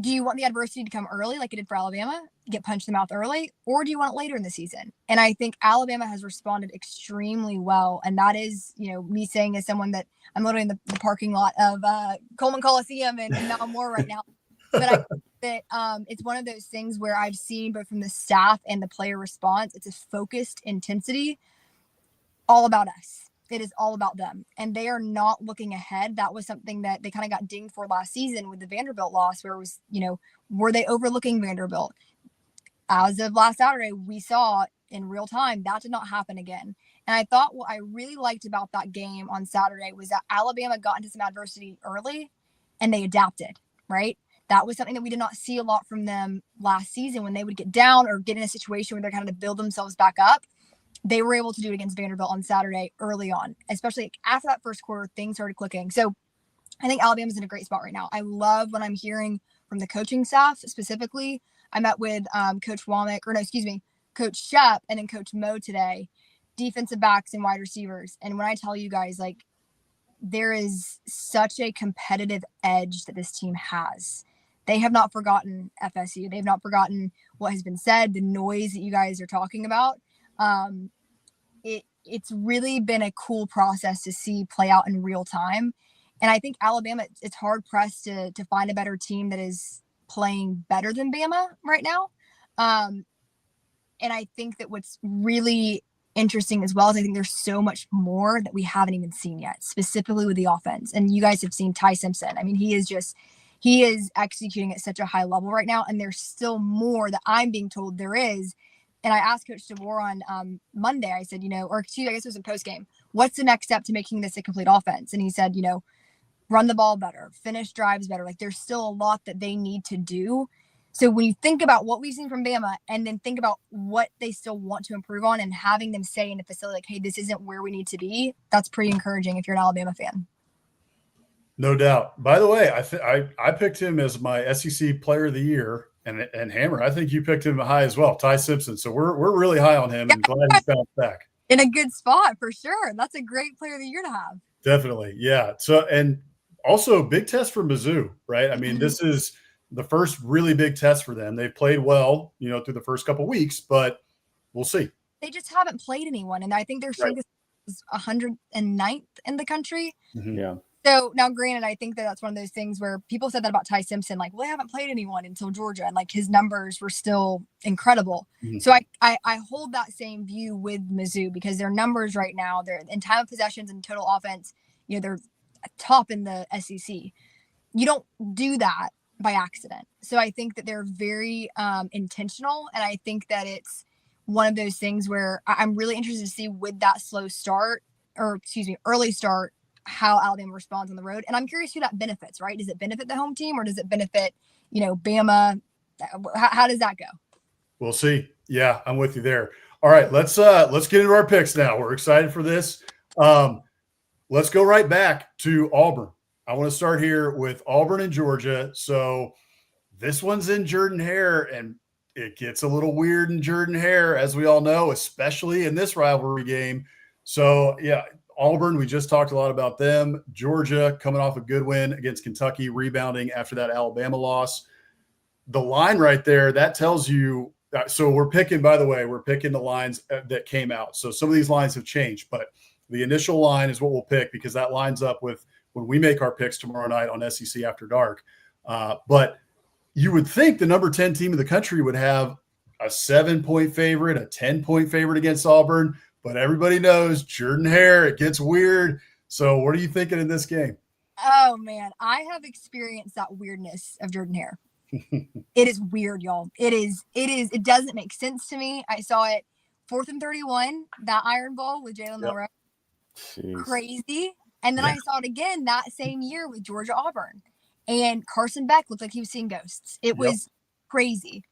S3: do you want the adversity to come early like it did for Alabama, get punched in the mouth early, or do you want it later in the season? And I think Alabama has responded extremely well. And that is, me saying as someone that I'm literally in the parking lot of Coleman Coliseum and Mount Moore right now. But I think that it's one of those things where I've seen both from the staff and the player response, it's a focused intensity, all about us. It is all about them. And they are not looking ahead. That was something that they kind of got dinged for last season with the Vanderbilt loss, where it was, were they overlooking Vanderbilt? As of last Saturday, we saw in real time that did not happen again. And I thought what I really liked about that game on Saturday was that Alabama got into some adversity early and they adapted, right? That was something that we did not see a lot from them last season, when they would get down or get in a situation where they're kind of to build themselves back up. They were able to do it against Vanderbilt on Saturday early on, especially after that first quarter, things started clicking. So I think Alabama's in a great spot right now. I love what I'm hearing from the coaching staff specifically. I met with Coach Shep and then Coach Mo today, defensive backs and wide receivers. And when I tell you guys, like, there is such a competitive edge that this team has. They have not forgotten FSU. They've not forgotten what has been said, the noise that you guys are talking about. It's really been a cool process to see play out in real time. And I think Alabama, it's hard pressed to find a better team that is playing better than Bama right now. And I think that what's really interesting as well is I think there's so much more that we haven't even seen yet, specifically with the offense. And you guys have seen Ty Simpson. I mean, he is executing at such a high level right now. And there's still more that I'm being told there is. And I asked Coach DeBoer on Monday, I said, or Tuesday, I guess it was in post-game, what's the next step to making this a complete offense? And he said, run the ball better, finish drives better. Like, there's still a lot that they need to do. So when you think about what we've seen from Bama and then think about what they still want to improve on and having them say in the facility, like, hey, this isn't where we need to be, that's pretty encouraging if you're an Alabama fan.
S1: No doubt. By the way, I picked him as my SEC Player of the Year, and Hammer, I think you picked him high as well, Ty Simpson. So we're really high on him, and glad he's bounced back.
S3: In a good spot for sure. That's a great Player of the Year to have.
S1: Definitely, yeah. So, and also big test for Mizzou, right? I mean, this is the first really big test for them. They've played well, through the first couple of weeks, but we'll see.
S3: They just haven't played anyone, and I think their strength is 109th in the country.
S1: Mm-hmm.
S2: Yeah.
S3: So now, granted, I think that's one of those things where people said that about Ty Simpson, like, well, they haven't played anyone until Georgia, and like his numbers were still incredible.
S1: Mm-hmm.
S3: So I hold that same view with Mizzou because their numbers right now, they're in time of possessions and total offense, they're top in the SEC. You don't do that by accident. So I think that they're very intentional, and I think that it's one of those things where I'm really interested to see with that early start, how Alabama responds on the road. And I'm curious who that benefits, right? Does it benefit the home team or does it benefit, Bama? How does that go?
S1: We'll see. Yeah, I'm with you there. All right, let's get into our picks now. We're excited for this. Let's go right back to Auburn. I want to start here with Auburn and Georgia. So this one's in Jordan-Hare, and it gets a little weird in Jordan-Hare, as we all know, especially in this rivalry game. So, yeah, Auburn, we just talked a lot about them. Georgia coming off a good win against Kentucky, rebounding after that Alabama loss. The line right there, that tells you – so we're picking the lines that came out. So some of these lines have changed, but the initial line is what we'll pick because that lines up with when we make our picks tomorrow night on SEC After Dark. But you would think the number 10 team in the country would have a 7-point favorite, a 10-point favorite against Auburn, but everybody knows Jordan-Hare, it gets weird. So what are you thinking in this game?
S3: Oh, man, I have experienced that weirdness of Jordan-Hare. It is weird, y'all. It doesn't make sense to me. I saw it 4th and 31, that iron ball with Jalen Milroe. Crazy. And then I saw it again that same year with Georgia Auburn. And Carson Beck looked like he was seeing ghosts. It was crazy.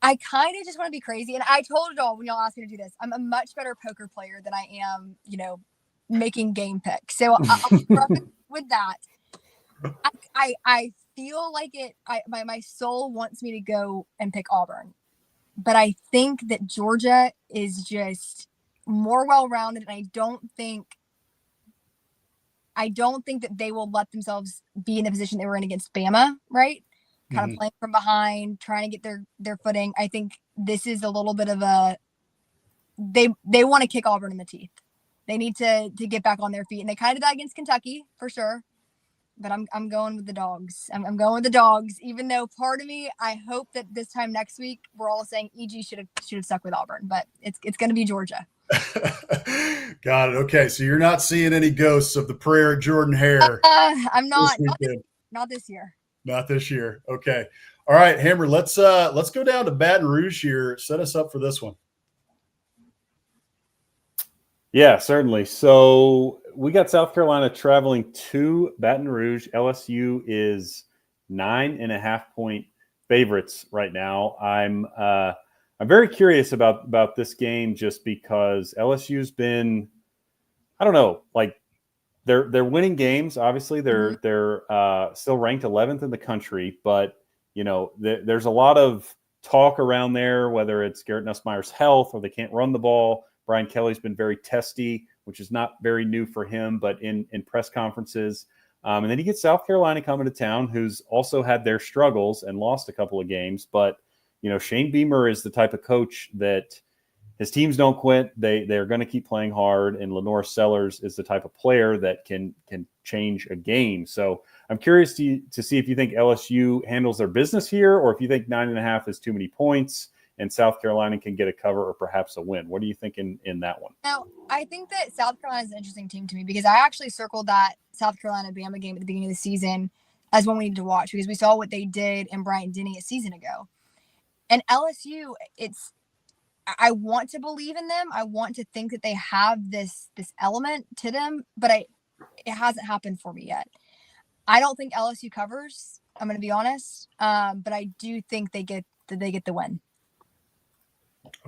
S3: I kind of just want to be crazy. And I told y'all when y'all asked me to do this, I'm a much better poker player than I am, making game picks. So I'll preface with that. I feel like my soul wants me to go and pick Auburn. But I think that Georgia is just more well-rounded. And I don't think that they will let themselves be in the position they were in against Bama, right? Kind of playing from behind, trying to get their footing. I think this is a little bit of they want to kick Auburn in the teeth. They need to get back on their feet. And they kind of did that against Kentucky, for sure. But I'm going with the Dogs. I'm going with the Dogs, even though part of me, I hope that this time next week, we're all saying EG should have stuck with Auburn. But it's going to be Georgia.
S1: Got it. Okay, so you're not seeing any ghosts of the prayer Jordan-Hare.
S3: I'm not. Not this year.
S1: Not this year. Okay. All right, Hammer. Let's go down to Baton Rouge here. Set us up for this one.
S2: Yeah, certainly. So we got South Carolina traveling to Baton Rouge. LSU is 9.5-point favorites right now. I'm very curious about this game just because LSU's been, I don't know, like they're winning games. Obviously, they're still ranked 11th in the country, but there's a lot of talk around there whether it's Garrett Nussmeier's health or they can't run the ball. Brian Kelly's been very testy, which is not very new for him, but in press conferences. And then you get South Carolina coming to town, who's also had their struggles and lost a couple of games, but Shane Beamer is the type of coach that his teams don't quit. They're going to keep playing hard. And Lenore Sellers is the type of player that can change a game. So I'm curious to see if you think LSU handles their business here, or if you think 9.5 is too many points and South Carolina can get a cover or perhaps a win. What do you think in that one?
S3: Now, I think that South Carolina is an interesting team to me because I actually circled that South Carolina-Bama game at the beginning of the season as one we needed to watch because we saw what they did in Bryant-Denny a season ago. And LSU, I want to believe in them. I want to think that they have this element to them, but it hasn't happened for me yet. I don't think LSU covers. I'm going to be honest, but I do think they get the win.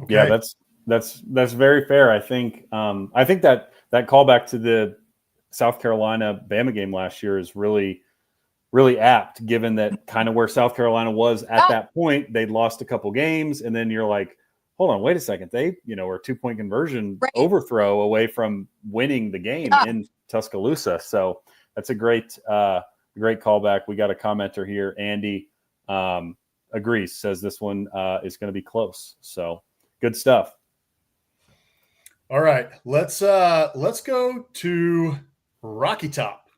S2: Okay. Yeah, that's very fair. I think that callback to South Carolina Bama game last year is really, really apt, given that kind of where South Carolina was at that point. They'd lost a couple games, and then you're like, hold on, wait a second. They, were a 2-point conversion overthrow away from winning the game in Tuscaloosa. So that's a great callback. We got a commenter here. Andy agrees, says this one is going to be close. So good stuff.
S1: All right, let's go to Rocky Top,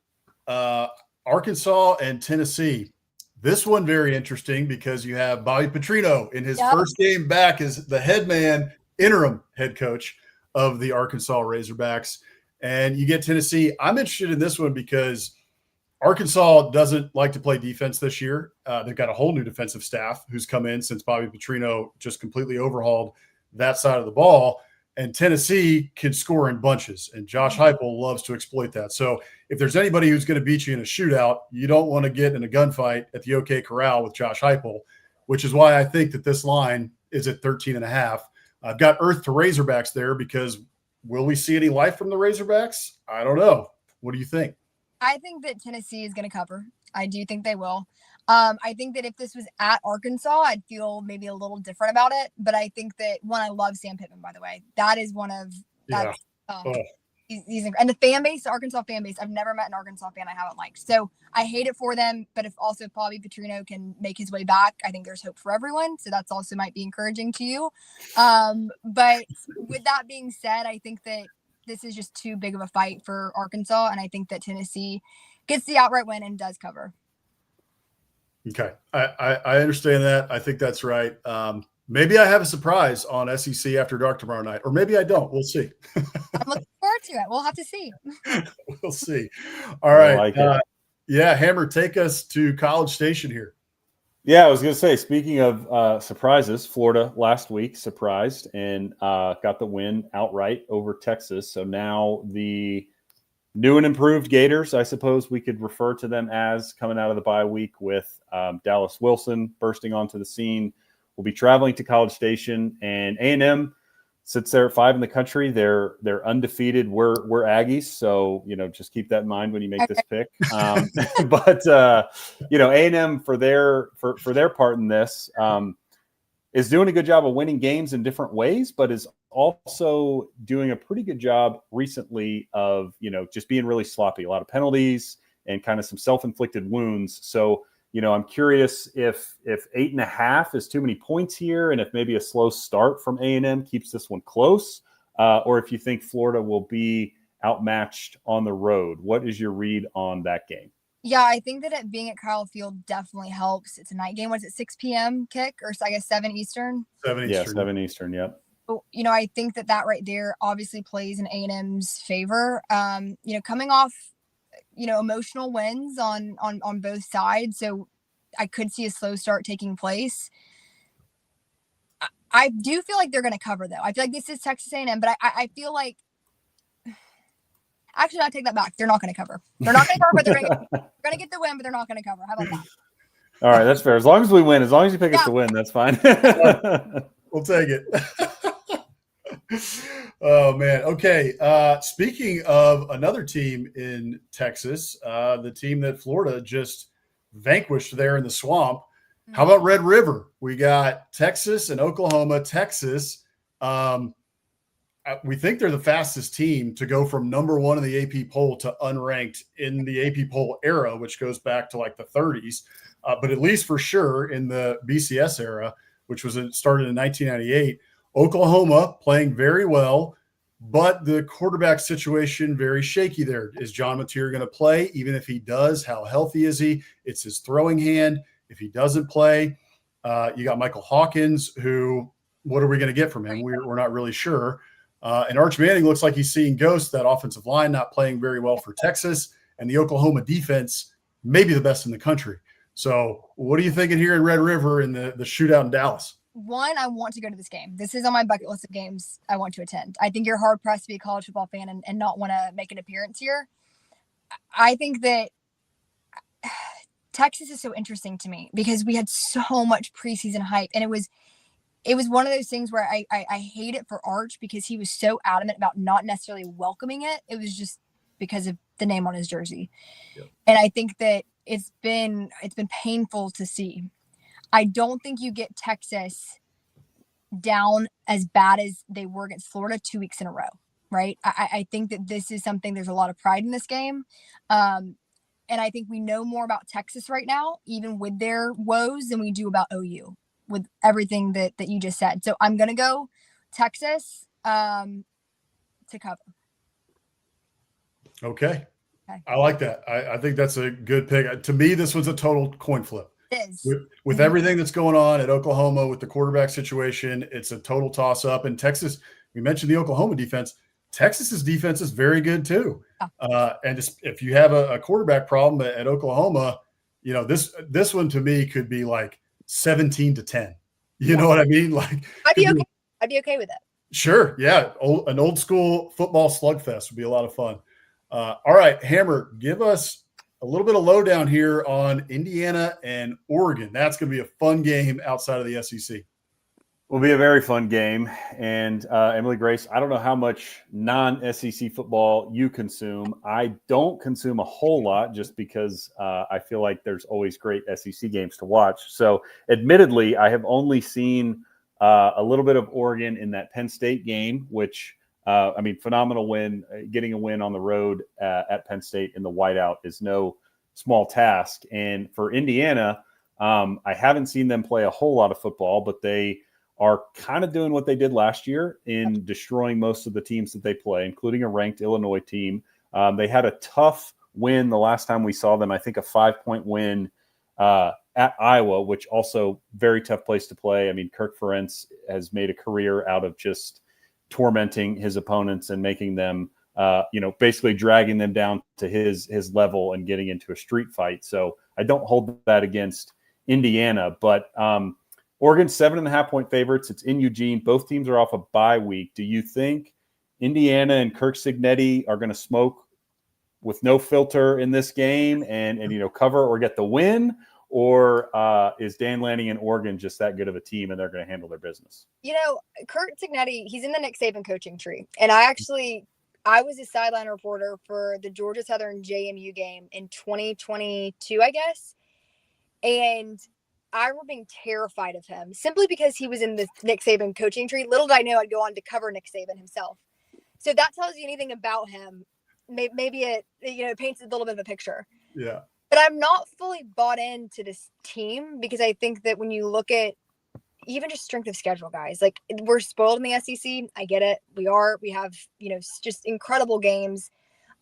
S1: Arkansas and Tennessee. This one very interesting because you have Bobby Petrino in his first game back as the head man, interim head coach of the Arkansas Razorbacks, and you get Tennessee. I'm interested in this one because Arkansas doesn't like to play defense this year. They've got a whole new defensive staff who's come in since Bobby Petrino just completely overhauled that side of the ball. And Tennessee can score in bunches, and Josh Heupel loves to exploit that. So if there's anybody who's going to beat you in a shootout, you don't want to get in a gunfight at the OK Corral with Josh Heupel, which is why I think that this line is at 13.5. I've got Earth to Razorbacks there because will we see any life from the Razorbacks? I don't know. What do you think?
S3: I think that Tennessee is going to cover. I do think they will. I think that if this was at Arkansas, I'd feel maybe a little different about it. But I think that I love Sam Pittman, by the way. That is one of he's and the fan base, the Arkansas fan base. I've never met an Arkansas fan I haven't liked. So I hate it for them. But if Bobby Petrino can make his way back, I think there's hope for everyone. So that's also might be encouraging to you. But with that being said, I think that this is just too big of a fight for Arkansas, and I think that Tennessee gets the outright win and does cover.
S1: Okay. I understand that. I think that's right. Maybe I have a surprise on SEC After Dark tomorrow night, or maybe I don't. We'll see.
S3: I'm looking forward to it. We'll have to see.
S1: We'll see. All right.
S2: Like
S1: Hammer, take us to College Station here.
S2: Yeah, I was going to say, speaking of surprises, Florida last week surprised and got the win outright over Texas. So now the new and improved Gators, I suppose we could refer to them as, coming out of the bye week with Dallas Wilson bursting onto the scene. We'll be traveling to College Station, and A&M sits there at 5 in the country. They're undefeated. We're Aggies, so just keep that in mind when you make this pick. But A&M for their part in this is doing a good job of winning games in different ways, but is also doing a pretty good job recently of just being really sloppy. A lot of penalties and kind of some self-inflicted wounds. So I'm curious if 8.5 is too many points here, and if maybe a slow start from A&M keeps this one close, or if you think Florida will be outmatched on the road. What is your read on that game?
S3: Yeah, I think that it being at Kyle Field definitely helps. It's a night game. Was it 6 p.m. kick, or I guess 7 Eastern?
S1: 7 Eastern.
S2: Yeah, 7 Eastern, yep.
S3: I think that right there obviously plays in A&M's favor. Coming off emotional wins on both sides. So I could see a slow start taking place. I do feel like they're going to cover, though. I feel like this is Texas A&M, but I feel like actually I take that back. They're not going to cover. They're not going to cover, but they're going to get the win, but they're not going to cover. How about that?
S2: All right, that's fair. As long as we win, as long as you pick us to win, that's fine.
S1: We'll take it. Oh, man. Okay. Speaking of another team in Texas, the team that Florida just vanquished there in the swamp. How about Red River? We got Texas and Oklahoma. Texas, we think they're the fastest team to go from number 1 in the AP poll to unranked in the AP poll era, which goes back to like the 30s. But at least for sure in the BCS era, which was started in 1998, Oklahoma playing very well, but the quarterback situation very shaky there. Is John Mateer going to play? Even if he does, how healthy is he? It's his throwing hand. If he doesn't play, you got Michael Hawkins, who, what are we going to get from him? We're not really sure. And Arch Manning looks like he's seeing ghosts. That offensive line not playing very well for Texas, and the Oklahoma defense maybe the best in the country. So what are you thinking here in Red River in the shootout in Dallas?
S3: One, I want to go to this game. This is on my bucket list of games I want to attend. I think you're hard pressed to be a college football fan and not want to make an appearance here. I think that Texas is so interesting to me because we had so much preseason hype, and it was one of those things where I hate it for Arch because he was so adamant about not necessarily welcoming it. It was just because of the name on his jersey.
S1: Yep.
S3: And I think that it's been painful to see. I don't think you get Texas down as bad as they were against Florida 2 weeks in a row, right? I think that this is something, there's a lot of pride in this game. And I think we know more about Texas right now, even with their woes, than we do about OU with everything that you just said. So I'm going to go Texas to cover.
S1: Okay. I like that. I think that's a good pick. To me, this was a total coin flip.
S3: It is.
S1: With everything that's going on at Oklahoma with the quarterback situation, it's a total toss up. And Texas, we mentioned the Oklahoma defense. Texas's defense is very good too. And if you have a quarterback problem at Oklahoma, you know, this one to me could be like 17-10. You know what I mean? Like,
S3: I'd be okay. I'd be okay with it.
S1: Sure. Yeah. An old school football slugfest would be a lot of fun. All right, Hammer, give us a little bit of lowdown here on Indiana and Oregon. That's going to be a fun game outside of the SEC.
S2: Will be a very fun game. And Emily Grace, I don't know how much non-SEC football you consume. I don't consume a whole lot just because I feel like there's always great SEC games to watch. So admittedly, I have only seen a little bit of Oregon in that Penn State game, which phenomenal win. Getting a win on the road at Penn State in the whiteout is no small task. And for Indiana, I haven't seen them play a whole lot of football, but they are kind of doing what they did last year in destroying most of the teams that they play, including a ranked Illinois team. They had a tough win the last time we saw them. I think a 5-point win at Iowa, which also very tough place to play. I mean, Kirk Ferentz has made a career out of just tormenting his opponents and making them, basically dragging them down to his level and getting into a street fight. So I don't hold that against Indiana, but Oregon's 7.5-point favorites. It's in Eugene. Both teams are off a bye week. Do you think Indiana and Kirk Cignetti are going to smoke with no filter in this game and cover or get the win? Or is Dan Lanning and Oregon just that good of a team and they're going to handle their business?
S3: Kurt Cignetti, he's in the Nick Saban coaching tree. And I was a sideline reporter for the Georgia Southern JMU game in 2022, I guess. And I remember being terrified of him simply because he was in the Nick Saban coaching tree. Little did I know I'd go on to cover Nick Saban himself. So that tells you anything about him. Maybe it paints a little bit of a picture.
S1: Yeah.
S3: But I'm not fully bought into this team because I think that when you look at even just strength of schedule, guys, like we're spoiled in the SEC. I get it. We have, just incredible games.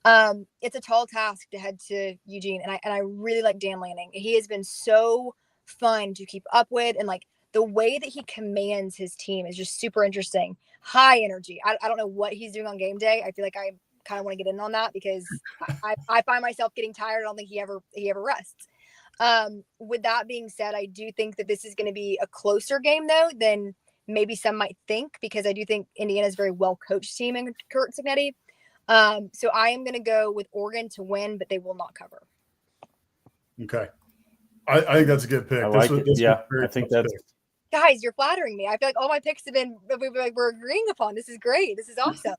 S3: It's a tall task to head to Eugene. And I really like Dan Lanning. He has been so fun to keep up with. And like the way that he commands his team is just super interesting. High energy. I don't know what he's doing on game day. I feel like I kind of want to get in on that because I find myself getting tired. I don't think he ever rests. With that being said, I do think that this is going to be a closer game though than maybe some might think, because I do think Indiana's a very well coached team in Kurt Cignetti. So I am going to go with Oregon to win, but they will not cover.
S1: Okay. I think that's a good pick.
S2: I like it. Yeah, I think that's
S1: pick.
S3: Guys, you're flattering me. I feel like all my picks we're agreeing upon. This is great. This is awesome.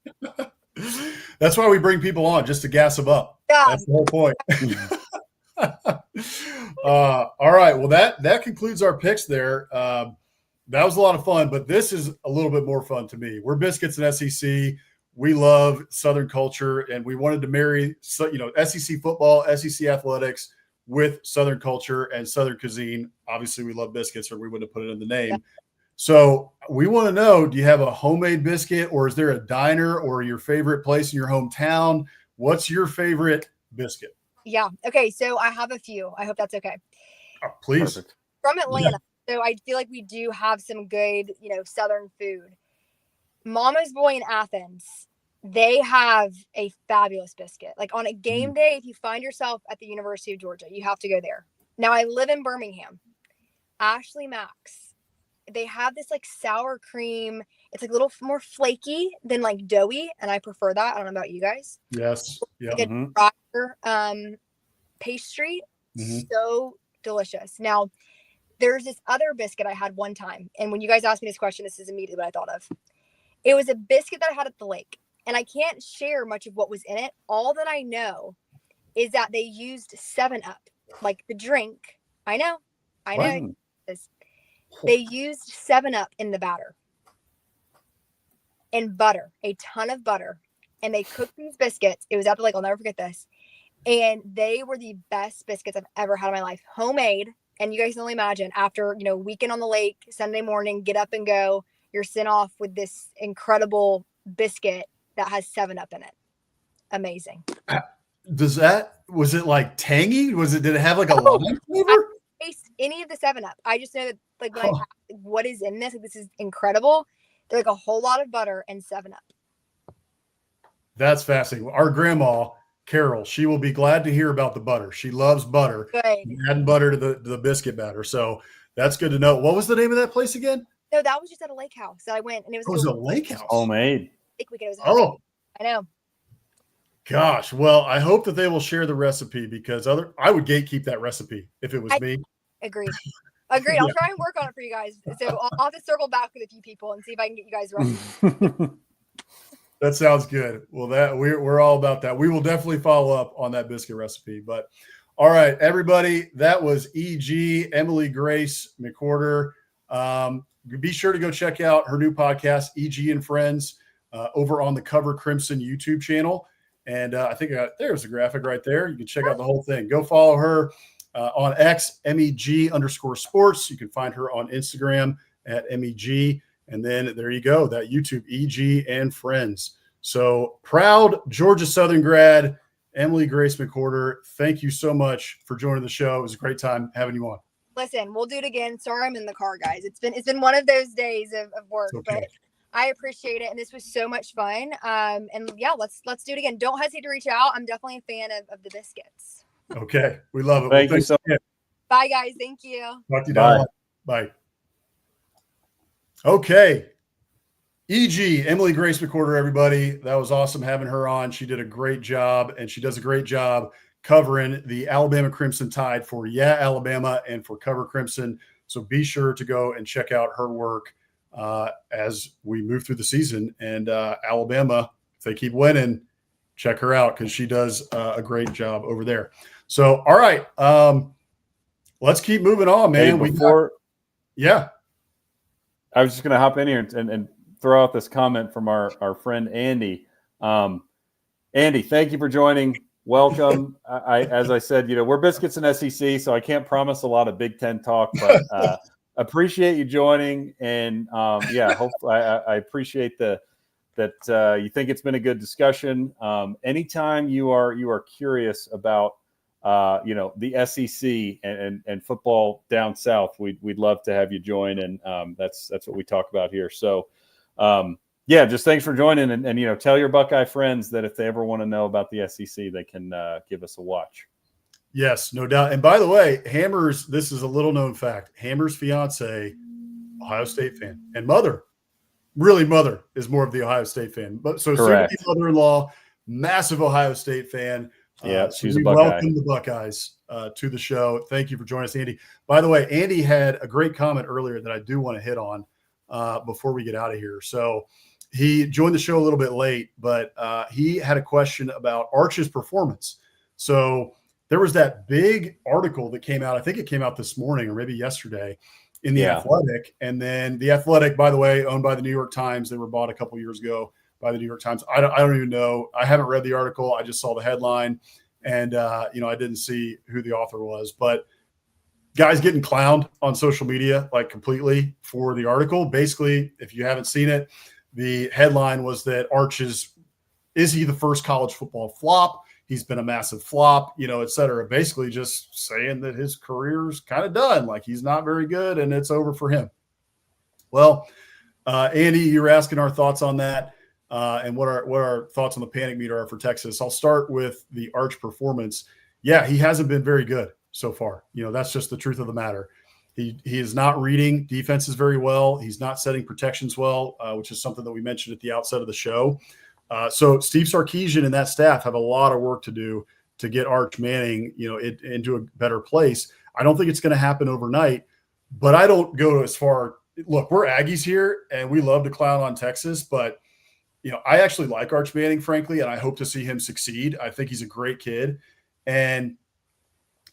S1: That's why we bring people on, just to gas them up.
S3: Yeah.
S1: That's the whole point. All right. Well, that concludes our picks there. That was a lot of fun, but this is a little bit more fun to me. We're Biscuits and SEC. We love Southern culture, and we wanted to marry, SEC football, SEC athletics with Southern culture and Southern cuisine. Obviously, we love biscuits, or we wouldn't have put it in the name. Yeah. So we want to know, do you have a homemade biscuit, or is there a diner or your favorite place in your hometown? What's your favorite biscuit?
S3: Yeah. Okay. So I have a few. I hope that's okay.
S1: Oh, please.
S2: Perfect.
S3: From Atlanta. Yeah. So I feel like we do have some good, Southern food. Mama's Boy in Athens, they have a fabulous biscuit. Like on a game day, if you find yourself at the University of Georgia, you have to go there. Now I live in Birmingham. Ashley Max, they have this like sour cream. It's like a little more flaky than like doughy, and I prefer that. I don't know about you guys.
S1: Yes. Yeah.
S3: Like a drier, pastry, so delicious. Now, there's this other biscuit I had one time, and when you guys asked me this question, this is immediately what I thought of. It was a biscuit that I had at the lake, and I can't share much of what was in it. All that I know is that they used 7-Up, like the drink. I know.
S2: What?
S3: This. They used 7-Up in the batter and butter, a ton of butter. And they cooked these biscuits. It was after, like, I'll never forget this. And they were the best biscuits I've ever had in my life. Homemade. And you guys can only imagine, after, weekend on the lake, Sunday morning, get up and go, you're sent off with this incredible biscuit that has 7-Up in it. Amazing.
S1: Was it like tangy? Did it have like a lime flavor?
S3: I didn't taste any of the 7-Up. I just know that, like, when I asked, what is in this? Like, this is incredible. They're like a whole lot of butter and 7-Up.
S1: That's fascinating. Our grandma, Carol, she will be glad to hear about the butter. She loves butter.
S3: Good.
S1: Adding butter to the biscuit batter. So that's good to know. What was the name of that place again?
S3: No, that was just at a lake house. So I went, and it
S1: was a lake house.
S2: Homemade.
S3: Weekend.
S1: Oh,
S3: I know.
S1: Gosh. Well, I hope that they will share the recipe, because I would gatekeep that recipe if it was me.
S3: Agreed. I'll try and work on it for you guys. So I'll have to circle back with a few people and see if I can get you guys ready.
S1: That sounds good. Well, we're all about that. We will definitely follow up on that biscuit recipe. But all right, everybody, that was EG, Emily Grace McWhorter. Be sure to go check out her new podcast, EG and Friends, over on the Cover Crimson YouTube channel. And I think there's a graphic right there. You can check out the whole thing. Go follow her on X, MEG_sports. You can find her on Instagram at MEG. And then there you go, that YouTube, EG and Friends. So proud Georgia Southern grad, Emily Grace McWhorter. Thank you so much for joining the show. It was a great time having you on.
S3: Listen, we'll do it again. Sorry, I'm in the car, guys. It's been one of those days of work,
S1: Okay.
S3: but I appreciate it, and this was so much fun. And yeah, let's do it again. Don't hesitate to reach out. I'm definitely a fan of the biscuits.
S1: Okay, we love it.
S2: Thank you so much.
S3: Bye, guys. Thank you.
S1: Talk to you down. Bye. Okay. EG, Emily Grace McWhorter, everybody. That was awesome having her on. She did a great job, and she does a great job covering the Alabama Crimson Tide for Yeah Alabama and for Cover Crimson. So be sure to go and check out her work as we move through the season. And Alabama, if they keep winning, check her out, because she does a great job over there. So, all right. Let's keep moving on, man.
S2: Hey, I was just going to hop in here and throw out this comment from our friend Andy. Andy, thank you for joining. Welcome. As I said, we're Biscuits and SEC, so I can't promise a lot of Big Ten talk, but appreciate you joining. And hopefully I appreciate that you think it's been a good discussion. Anytime you are curious about the SEC and football down south, we'd love to have you join, and that's what we talk about here. So just thanks for joining, and tell your Buckeye friends that if they ever want to know about the SEC, they can give us a watch.
S1: Yes, no doubt. And by the way, Hammer's, this is a little known fact, Hammer's fiance, Ohio State fan, and mother is more of the Ohio State fan. But so
S2: Correct.
S1: Susie, mother-in-law, massive Ohio State fan.
S2: She's a
S1: Buckeye.
S2: Buckeye.
S1: Welcome the Buckeyes to the show. Thank you for joining us, Andy. By the way, Andy had a great comment earlier that I do want to hit on before we get out of here. So he joined the show a little bit late, but he had a question about Arch's performance. So there was that big article that came out. I think it came out this morning or maybe yesterday in the Athletic. And then the Athletic, by the way, owned by the New York Times. They were bought a couple years ago by the New York Times. I don't even know. I haven't read the article. I just saw the headline, and I didn't see who the author was. But guys getting clowned on social media like completely for the article. Basically, if you haven't seen it, the headline was that Arch is he the first college football flop? He's been a massive flop, et cetera. Basically, just saying that his career's kind of done. Like, he's not very good, and it's over for him. Well, Andy, you were asking our thoughts on that. And what our thoughts on the panic meter are for Texas. I'll start with the Arch performance. Yeah, he hasn't been very good so far. That's just the truth of the matter. He is not reading defenses very well. He's not setting protections well, which is something that we mentioned at the outset of the show. So Steve Sarkisian and that staff have a lot of work to do to get Arch Manning, into a better place. I don't think it's going to happen overnight, but I don't go as far. Look, we're Aggies here, and we love to clown on Texas, but I actually like Arch Manning, frankly, and I hope to see him succeed. I think he's a great kid. And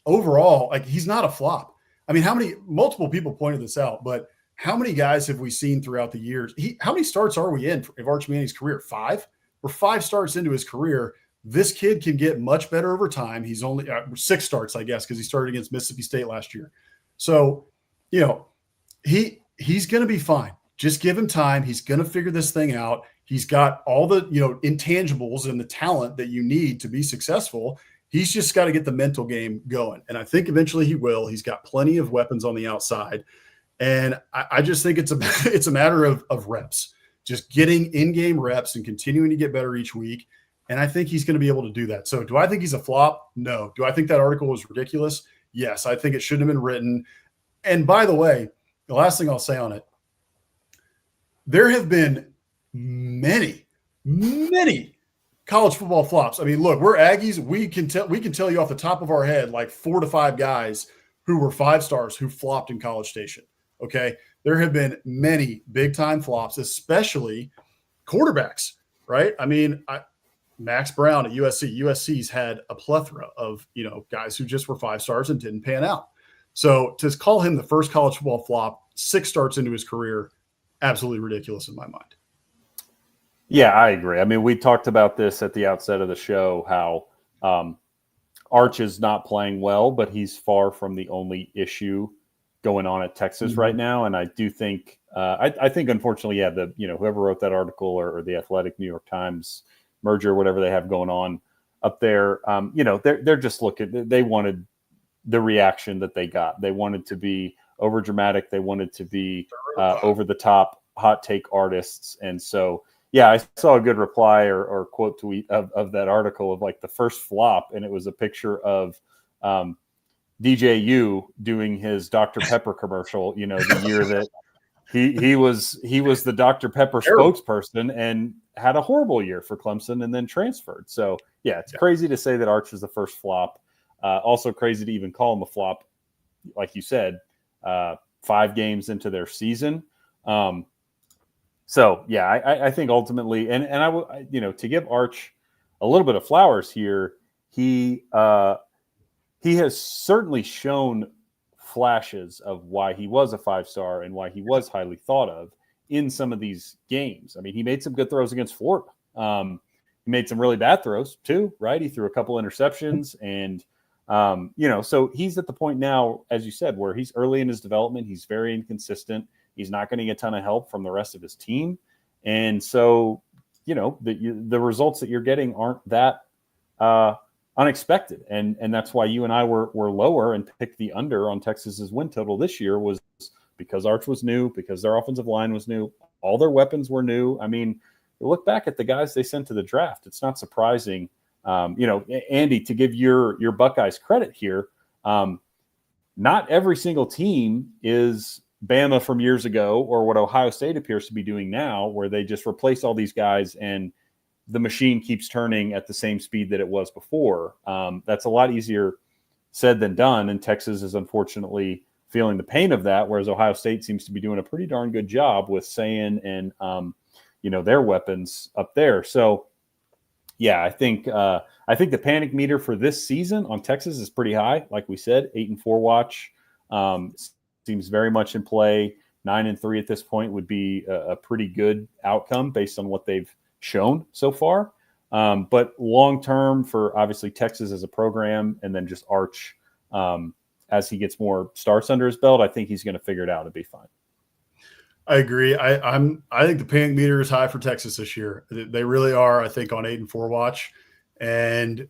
S1: overall, like, he's not a flop. I mean, multiple people pointed this out, but how many guys have we seen throughout the years? How many starts are we in of Arch Manning's career? 5? We're 5 starts into his career. This kid can get much better over time. He's only 6 starts, I guess, because he started against Mississippi State last year. So, he's going to be fine. Just give him time. He's going to figure this thing out. He's got all the, intangibles and the talent that you need to be successful. He's just got to get the mental game going. And I think eventually he will. He's got plenty of weapons on the outside. And I just think it's a matter of reps, just getting in-game reps and continuing to get better each week. And I think he's going to be able to do that. So do I think he's a flop? No. Do I think that article was ridiculous? Yes. I think it shouldn't have been written. And by the way, the last thing I'll say on it, there have been many college football flops. I mean, look, we're Aggies. We can tell you off the top of our head like 4 to 5 guys who were 5 stars who flopped in College Station. Okay. There have been many big time flops, especially quarterbacks, right? I mean, Max Brown at USC. USC's had a plethora of, guys who just were 5 stars and didn't pan out. So to call him the first college football flop 6 starts into his career, absolutely ridiculous in my mind.
S2: Yeah, I agree. I mean, we talked about this at the outset of the show, how Arch is not playing well, but he's far from the only issue going on at Texas right now. And I do think, I think unfortunately, whoever wrote that article or the Athletic New York Times merger, whatever they have going on up there, they're just looking, they wanted the reaction that they got. They wanted to be over dramatic. They wanted to be over the top hot take artists. And so, yeah, I saw a good reply or quote tweet of that article of like the first flop. And it was a picture of DJU doing his Dr. Pepper commercial, the year that he was the Dr. Pepper spokesperson and had a horrible year for Clemson and then transferred. So yeah, it's crazy to say that Arch is the first flop. Also crazy to even call him a flop, like you said, 5 games into their season. So yeah, I think ultimately, and I will, to give Arch a little bit of flowers here, he has certainly shown flashes of why he was a 5-star and why he was highly thought of in some of these games. I mean, he made some good throws against Florida. He made some really bad throws too, right? He threw a couple interceptions and, so he's at the point now, as you said, where he's early in his development. He's very inconsistent. He's not getting a ton of help from the rest of his team. And so, the results that you're getting aren't that unexpected. And that's why you and I were lower and picked the under on Texas's win total this year, was because Arch was new, because their offensive line was new. All their weapons were new. I mean, look back at the guys they sent to the draft. It's not surprising. Andy, to give your Buckeyes credit here, not every single team is Bama from years ago or what Ohio State appears to be doing now, where they just replace all these guys and the machine keeps turning at the same speed that it was before. That's a lot easier said than done. And Texas is unfortunately feeling the pain of that, whereas Ohio State seems to be doing a pretty darn good job with Sayin and, their weapons up there. So, yeah, I think the panic meter for this season on Texas is pretty high. Like we said, 8-4 watch seems very much in play. 9-3 at this point would be a pretty good outcome based on what they've shown so far. But long term for obviously Texas as a program, and then just Arch as he gets more starts under his belt, I think he's going to figure it out and be fine.
S1: I agree. I think the panic meter is high for Texas this year. They really are, I think, on 8-4 watch. And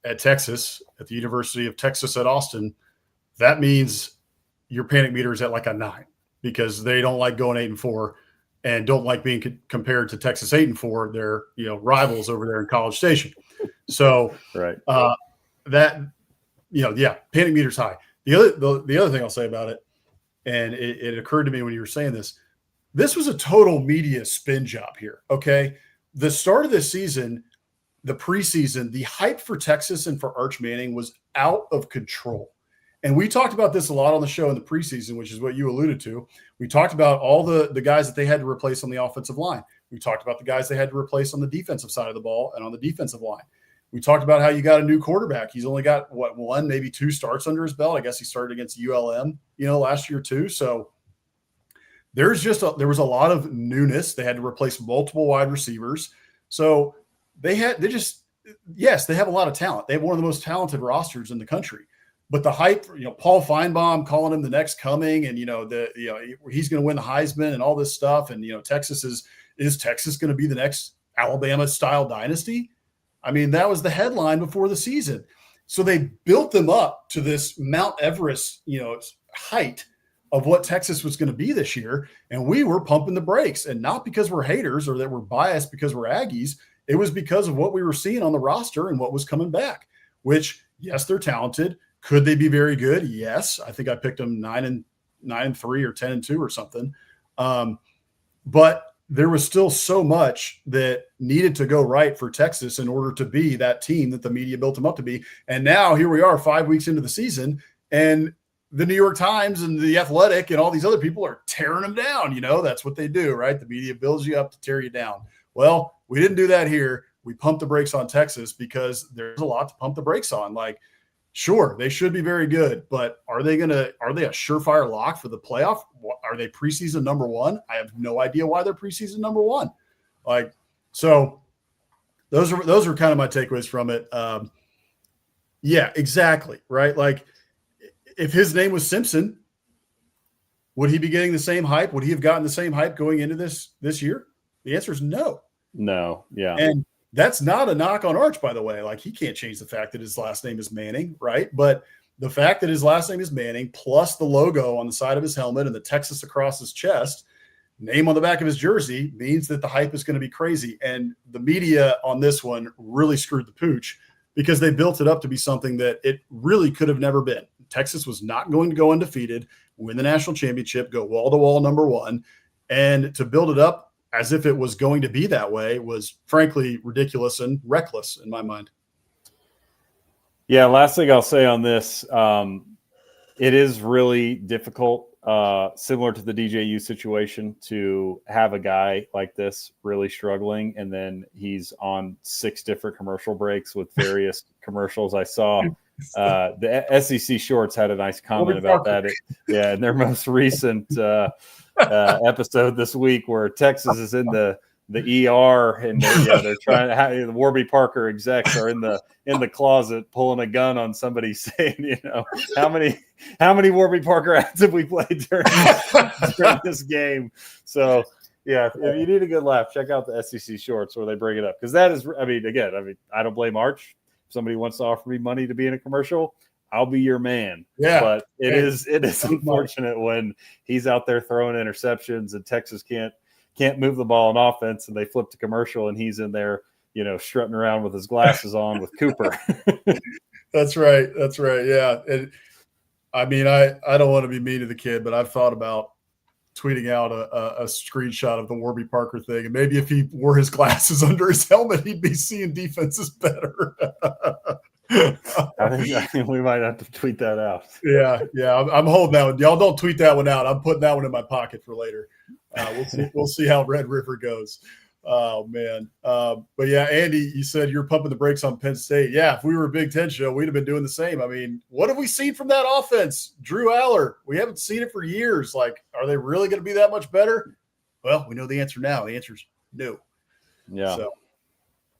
S1: at Texas, at the University of Texas at Austin, that means your panic meter is at like a 9, because they don't like going 8-4 and don't like being compared to Texas 8-4, their rivals over there in College Station. So
S2: right.
S1: Panic meter's high. The other thing I'll say about it, and it occurred to me when you were saying this was a total media spin job here. Okay. The start of this season, the preseason, the hype for Texas and for Arch Manning was out of control. And we talked about this a lot on the show in the preseason, which is what you alluded to. We talked about all the guys that they had to replace on the offensive line. We talked about the guys they had to replace on the defensive side of the ball and on the defensive line. We talked about how you got a new quarterback. He's only got one, maybe 2 starts under his belt. I guess he started against ULM, last year too. So there was a lot of newness. They had to replace multiple wide receivers. So yes, they have a lot of talent. They have one of the most talented rosters in the country. But the hype, Paul Feinbaum calling him the next coming, and he's going to win the Heisman and all this stuff. And Texas is Texas going to be the next Alabama style dynasty? I mean, that was the headline before the season. So they built them up to this Mount Everest, height of what Texas was going to be this year. And we were pumping the brakes, and not because we're haters or that we're biased because we're Aggies. It was because of what we were seeing on the roster and what was coming back, which, yes, they're talented. Could they be very good? Yes. I think I picked them 9-3 or 10-2 or something. But there was still so much that needed to go right for Texas in order to be that team that the media built them up to be. And now here we are 5 weeks into the season, and the New York Times and the Athletic and all these other people are tearing them down. That's what they do, right? The media builds you up to tear you down. Well, we didn't do that here. We pumped the brakes on Texas because there's a lot to pump the brakes on. Like, sure, they should be very good, but are they a surefire lock for the playoff? Are they preseason number 1? I have no idea why they're preseason number 1. So those are kind of my takeaways from it. Yeah, exactly. Right. Like, if his name was Simpson, would he be getting the same hype? Would he have gotten the same hype going into this year? The answer is no.
S2: No. Yeah.
S1: And that's not a knock on Arch, by the way. Like, he can't change the fact that his last name is Manning, right? But the fact that his last name is Manning, plus the logo on the side of his helmet and the Texas across his chest, name on the back of his jersey, means that the hype is going to be crazy. And the media on this one really screwed the pooch because they built it up to be something that it really could have never been. Texas was not going to go undefeated, win the national championship, go wall-to-wall number 1. And to build it up as if it was going to be that way was frankly ridiculous and reckless in my mind.
S2: Yeah. Last thing I'll say on this, it is really difficult, similar to the DJU situation, to have a guy like this really struggling, and then he's on 6 different commercial breaks with various commercials. I saw the SEC Shorts had a nice comment about that. In their most recent episode this week, where Texas is in the ER, and they're trying to the Warby Parker execs are in the closet pulling a gun on somebody, saying, how many Warby Parker ads have we played during this game? So yeah, if you need a good laugh, check out the SEC Shorts where they bring it up, because that is, I don't blame Arch. If somebody wants to offer me money to be in a commercial, I'll be your man.
S1: Yeah.
S2: But it is unfortunate when he's out there throwing interceptions and Texas can't move the ball on offense, and they flip to commercial and he's in there, strutting around with his glasses on with Cooper.
S1: That's right. Yeah. And I don't want to be mean to the kid, but I've thought about tweeting out a screenshot of the Warby Parker thing. And maybe if he wore his glasses under his helmet, he'd be seeing defenses better.
S2: I think we might have to tweet that out.
S1: Yeah. I'm holding that one. Y'all don't tweet that one out. I'm putting that one in my pocket for later. We'll see how Red River goes. Oh, man. But yeah, Andy, you said you're pumping the brakes on Penn State. Yeah, if we were a Big Ten show, we'd have been doing the same. I mean, what have we seen from that offense? Drew Aller, we haven't seen it for years. Like, are they really going to be that much better? Well, we know the answer now. The answer is no.
S2: Yeah.
S1: So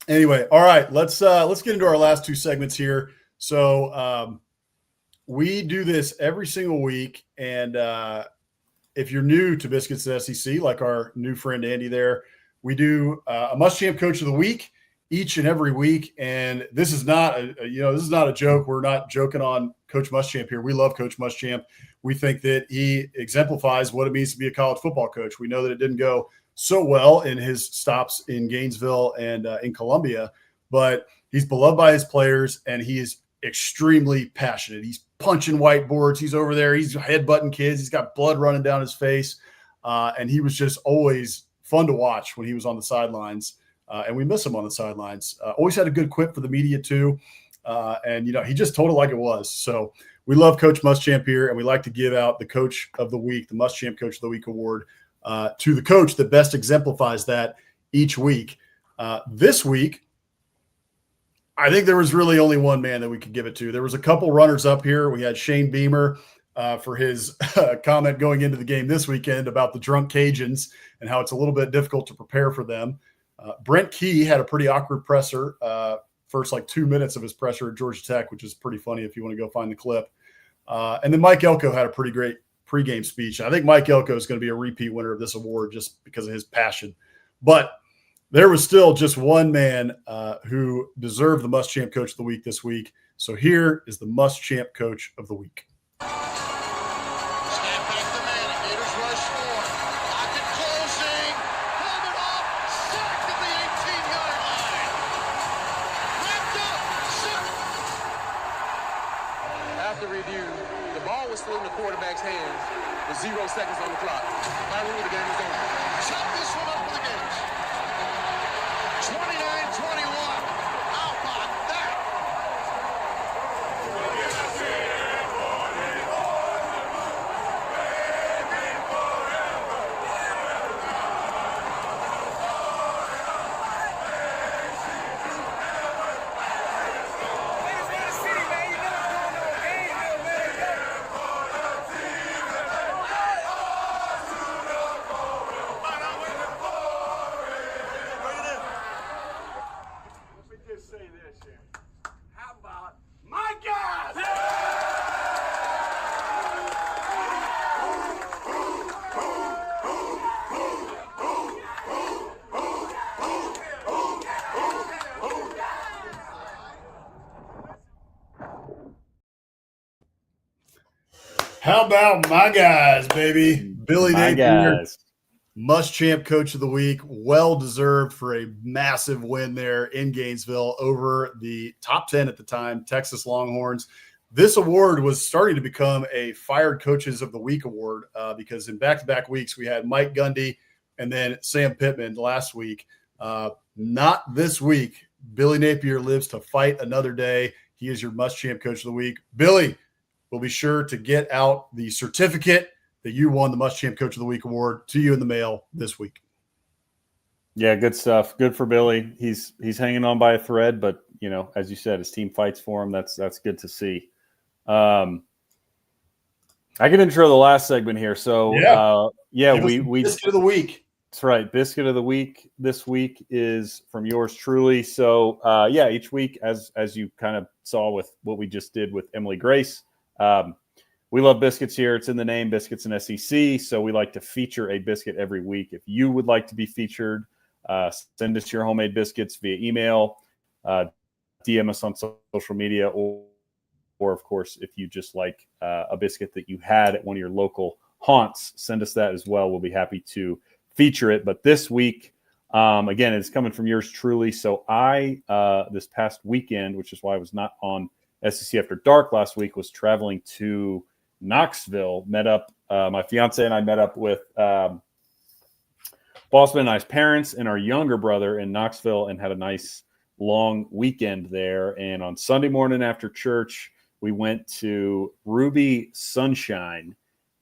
S1: anyway, all right, let's get into our last 2 segments here. So we do this every single week, and if you're new to Biscuits SEC, like our new friend Andy there, we do a Muschamp Coach of the Week each and every week. And this is not a joke. We're not joking on Coach Muschamp here. We love Coach Muschamp. We think that he exemplifies what it means to be a college football coach. We know that it didn't go so well in his stops in Gainesville and in Columbia, but he's beloved by his players, and he is extremely passionate. He's punching whiteboards. He's over there. He's headbutting kids. He's got blood running down his face. And he was just always fun to watch when he was on the sidelines. And we miss him on the sidelines. Always had a good quip for the media too. And he just told it like it was. So we love Coach Muschamp here, and we like to give out the Coach of the Week, the Muschamp Coach of the Week award, to the coach that best exemplifies that each week. This week, I think there was really only one man that we could give it to. There was a couple runners up here. We had Shane Beamer for his comment going into the game this weekend about the drunk Cajuns and how it's a little bit difficult to prepare for them. Brent Key had a pretty awkward presser, first like 2 minutes of his presser at Georgia Tech, which is pretty funny if you want to go find the clip. And then Mike Elko had a pretty great pregame speech. I think Mike Elko is going to be a repeat winner of this award just because of his passion. But there was still just one man who deserved the Must-Champ Coach of the Week this week. So here is the Must-Champ Coach of the Week.
S4: Stand back the man. Gators rush four. Lockett closing. Hold it off. Sacked at the 18-yard line. Wrapped up.
S5: After review, the ball was still in the quarterback's hands with 0 seconds on the clock. By rule, the game is over.
S4: Chop this one up for the Gators. 29-21. How about that?
S1: How about my guys, baby? Billy
S2: My
S1: Napier,
S2: guys.
S1: Must-Champ Coach of the Week. Well-deserved for a massive win there in Gainesville over the top 10 at the time, Texas Longhorns. This award was starting to become a Fired Coaches of the Week award because in back-to-back weeks we had Mike Gundy and then Sam Pittman last week. Not this week. Billy Napier lives to fight another day. He is your Must-Champ Coach of the Week. Billy, we'll be sure to get out the certificate that you won the Must-Champ Coach of the Week award to you in the mail this week.
S2: Yeah, good stuff. Good for Billy. He's hanging on by a thread, but you know, as you said, his team fights for him. That's good to see. I can intro the last segment here. So we
S1: Biscuit of the Week.
S2: That's right. Biscuit of the Week this week is from yours truly. So each week, as you kind of saw with what we just did with Emily Grace, we love biscuits here. It's in the name, Biscuits and SEC. So we like to feature a biscuit every week. If you would like to be featured, send us your homemade biscuits via email, DM us on social media, or of course, if you just like a biscuit that you had at one of your local haunts, send us that as well. We'll be happy to feature it. But this week, again, it's coming from yours truly. So I, this past weekend, which is why I was not on SEC After Dark last week, was traveling to Knoxville, met up, my fiance and I met up with Bossman and I's parents and our younger brother in Knoxville and had a nice long weekend there. And on Sunday morning after church, we went to Ruby Sunshine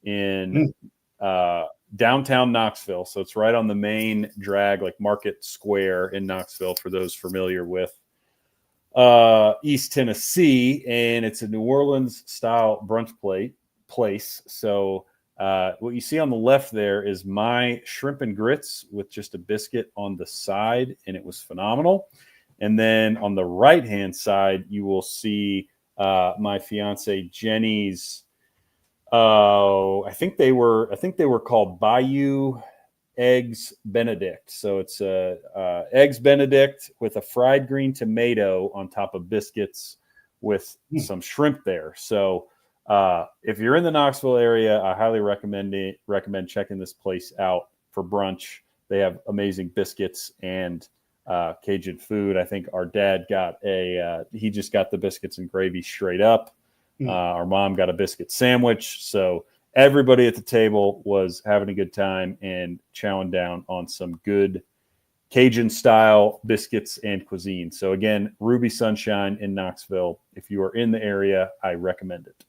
S2: in downtown Knoxville. So it's right on the main drag, like Market Square in Knoxville, for those familiar with East Tennessee. And it's a New Orleans style brunch place. So what you see on the left there is my shrimp and grits with just a biscuit on the side, and it was phenomenal. And then on the right hand side, you will see my fiance Jenny's. I think they were called Bayou Eggs Benedict. So it's eggs Benedict with a fried green tomato on top of biscuits with some shrimp there. So if you're in the Knoxville area, I highly recommend checking this place out for brunch. They have amazing biscuits and Cajun food. I think our dad got he just got the biscuits and gravy straight up. Our mom got a biscuit sandwich. So everybody at the table was having a good time and chowing down on some good Cajun style biscuits and cuisine. So again, Ruby Sunshine in Knoxville. If you are in the area, I recommend it.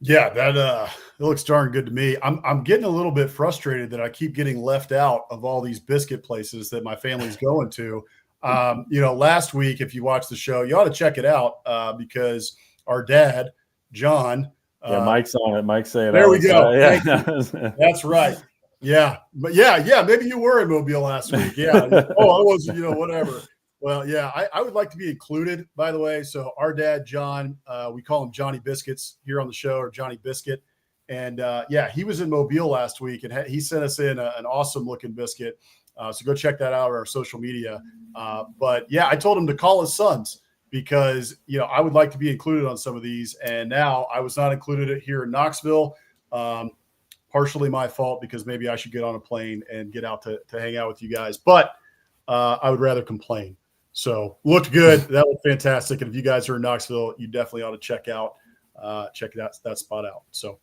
S1: Yeah, that it looks darn good to me. I'm getting a little bit frustrated that I keep getting left out of all these biscuit places that my family's going to. Last week, if you watched the show, you ought to check it out because our dad, John.
S2: Mike's on it. Mike's saying
S1: there we go.
S2: Yeah.
S1: That's right. Yeah. But yeah, maybe you were in Mobile last week. Yeah. I was, whatever. Well, yeah, I would like to be included, by the way. So our dad, John, we call him Johnny Biscuits here on the show, or Johnny Biscuit. And he was in Mobile last week, and he sent us in an awesome looking biscuit. So go check that out on our social media. But yeah, I told him to call his sons because, I would like to be included on some of these. And now I was not included here in Knoxville. Partially my fault because maybe I should get on a plane and get out to hang out with you guys. But I would rather complain. So looked good. That was fantastic. And if you guys are in Knoxville, you definitely ought to check that spot out. So,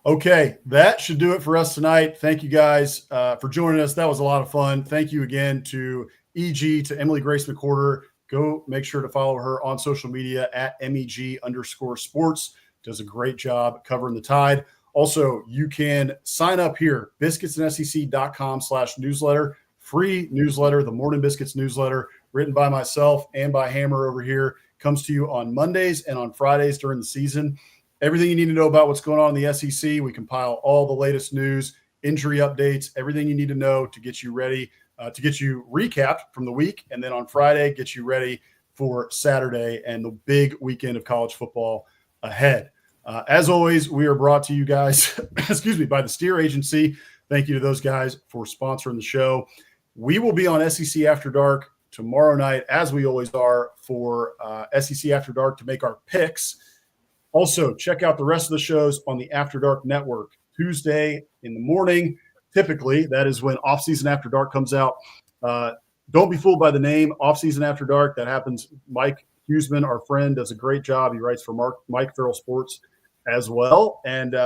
S1: okay, that should do it for us tonight. Thank you guys for joining us. That was a lot of fun. Thank you again to EG, to Emily Grace McWhorter. Go make sure to follow her on social media at MEG_sports. Does a great job covering the Tide. Also, you can sign up here, biscuitsandsec.com/newsletter. Free newsletter, the Morning Biscuits newsletter, written by myself and by Hammer over here, comes to you on Mondays and on Fridays during the season. Everything you need to know about what's going on in the SEC. We compile all the latest news, injury updates, everything you need to know to get you ready, to get you recapped from the week. And then on Friday, get you ready for Saturday and the big weekend of college football ahead. As always, we are brought to you guys, by the Steer Agency. Thank you to those guys for sponsoring the show. We will be on SEC After Dark tomorrow night, as we always are, for SEC After Dark to make our picks. Also, check out the rest of the shows on the After Dark Network. Tuesday in the morning, typically, that is when Offseason After Dark comes out. Don't be fooled by the name, Offseason After Dark. That happens. Mike Huseman, our friend, does a great job. He writes for Mike Farrell Sports as well. And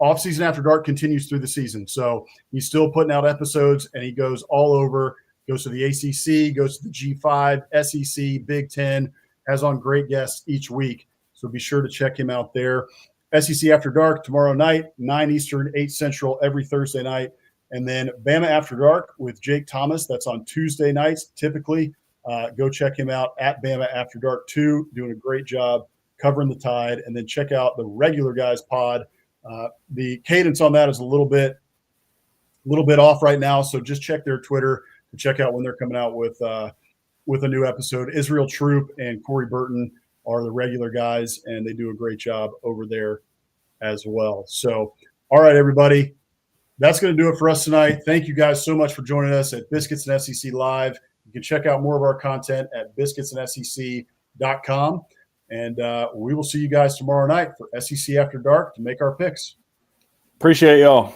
S1: Offseason After Dark continues through the season. So he's still putting out episodes, and he goes all over, goes to the ACC, goes to the G5, SEC, Big Ten, has on great guests each week. So be sure to check him out there. SEC After Dark tomorrow night, 9 Eastern, 8 Central, every Thursday night. And then Bama After Dark with Jake Thomas. That's on Tuesday nights, typically. Go check him out at Bama After Dark 2, doing a great job covering the Tide. And then check out the Regular Guys pod. The cadence on that is a little bit off right now, so just check their Twitter to check out when they're coming out with a new episode. Israel Troop and Corey Burton are the Regular Guys, and they do a great job over there as well. So, all right, everybody, that's going to do it for us tonight. Thank you guys so much for joining us at Biscuits and SEC Live. You can check out more of our content at biscuitsandsec.com. And we will see you guys tomorrow night for SEC After Dark to make our picks.
S2: Appreciate y'all.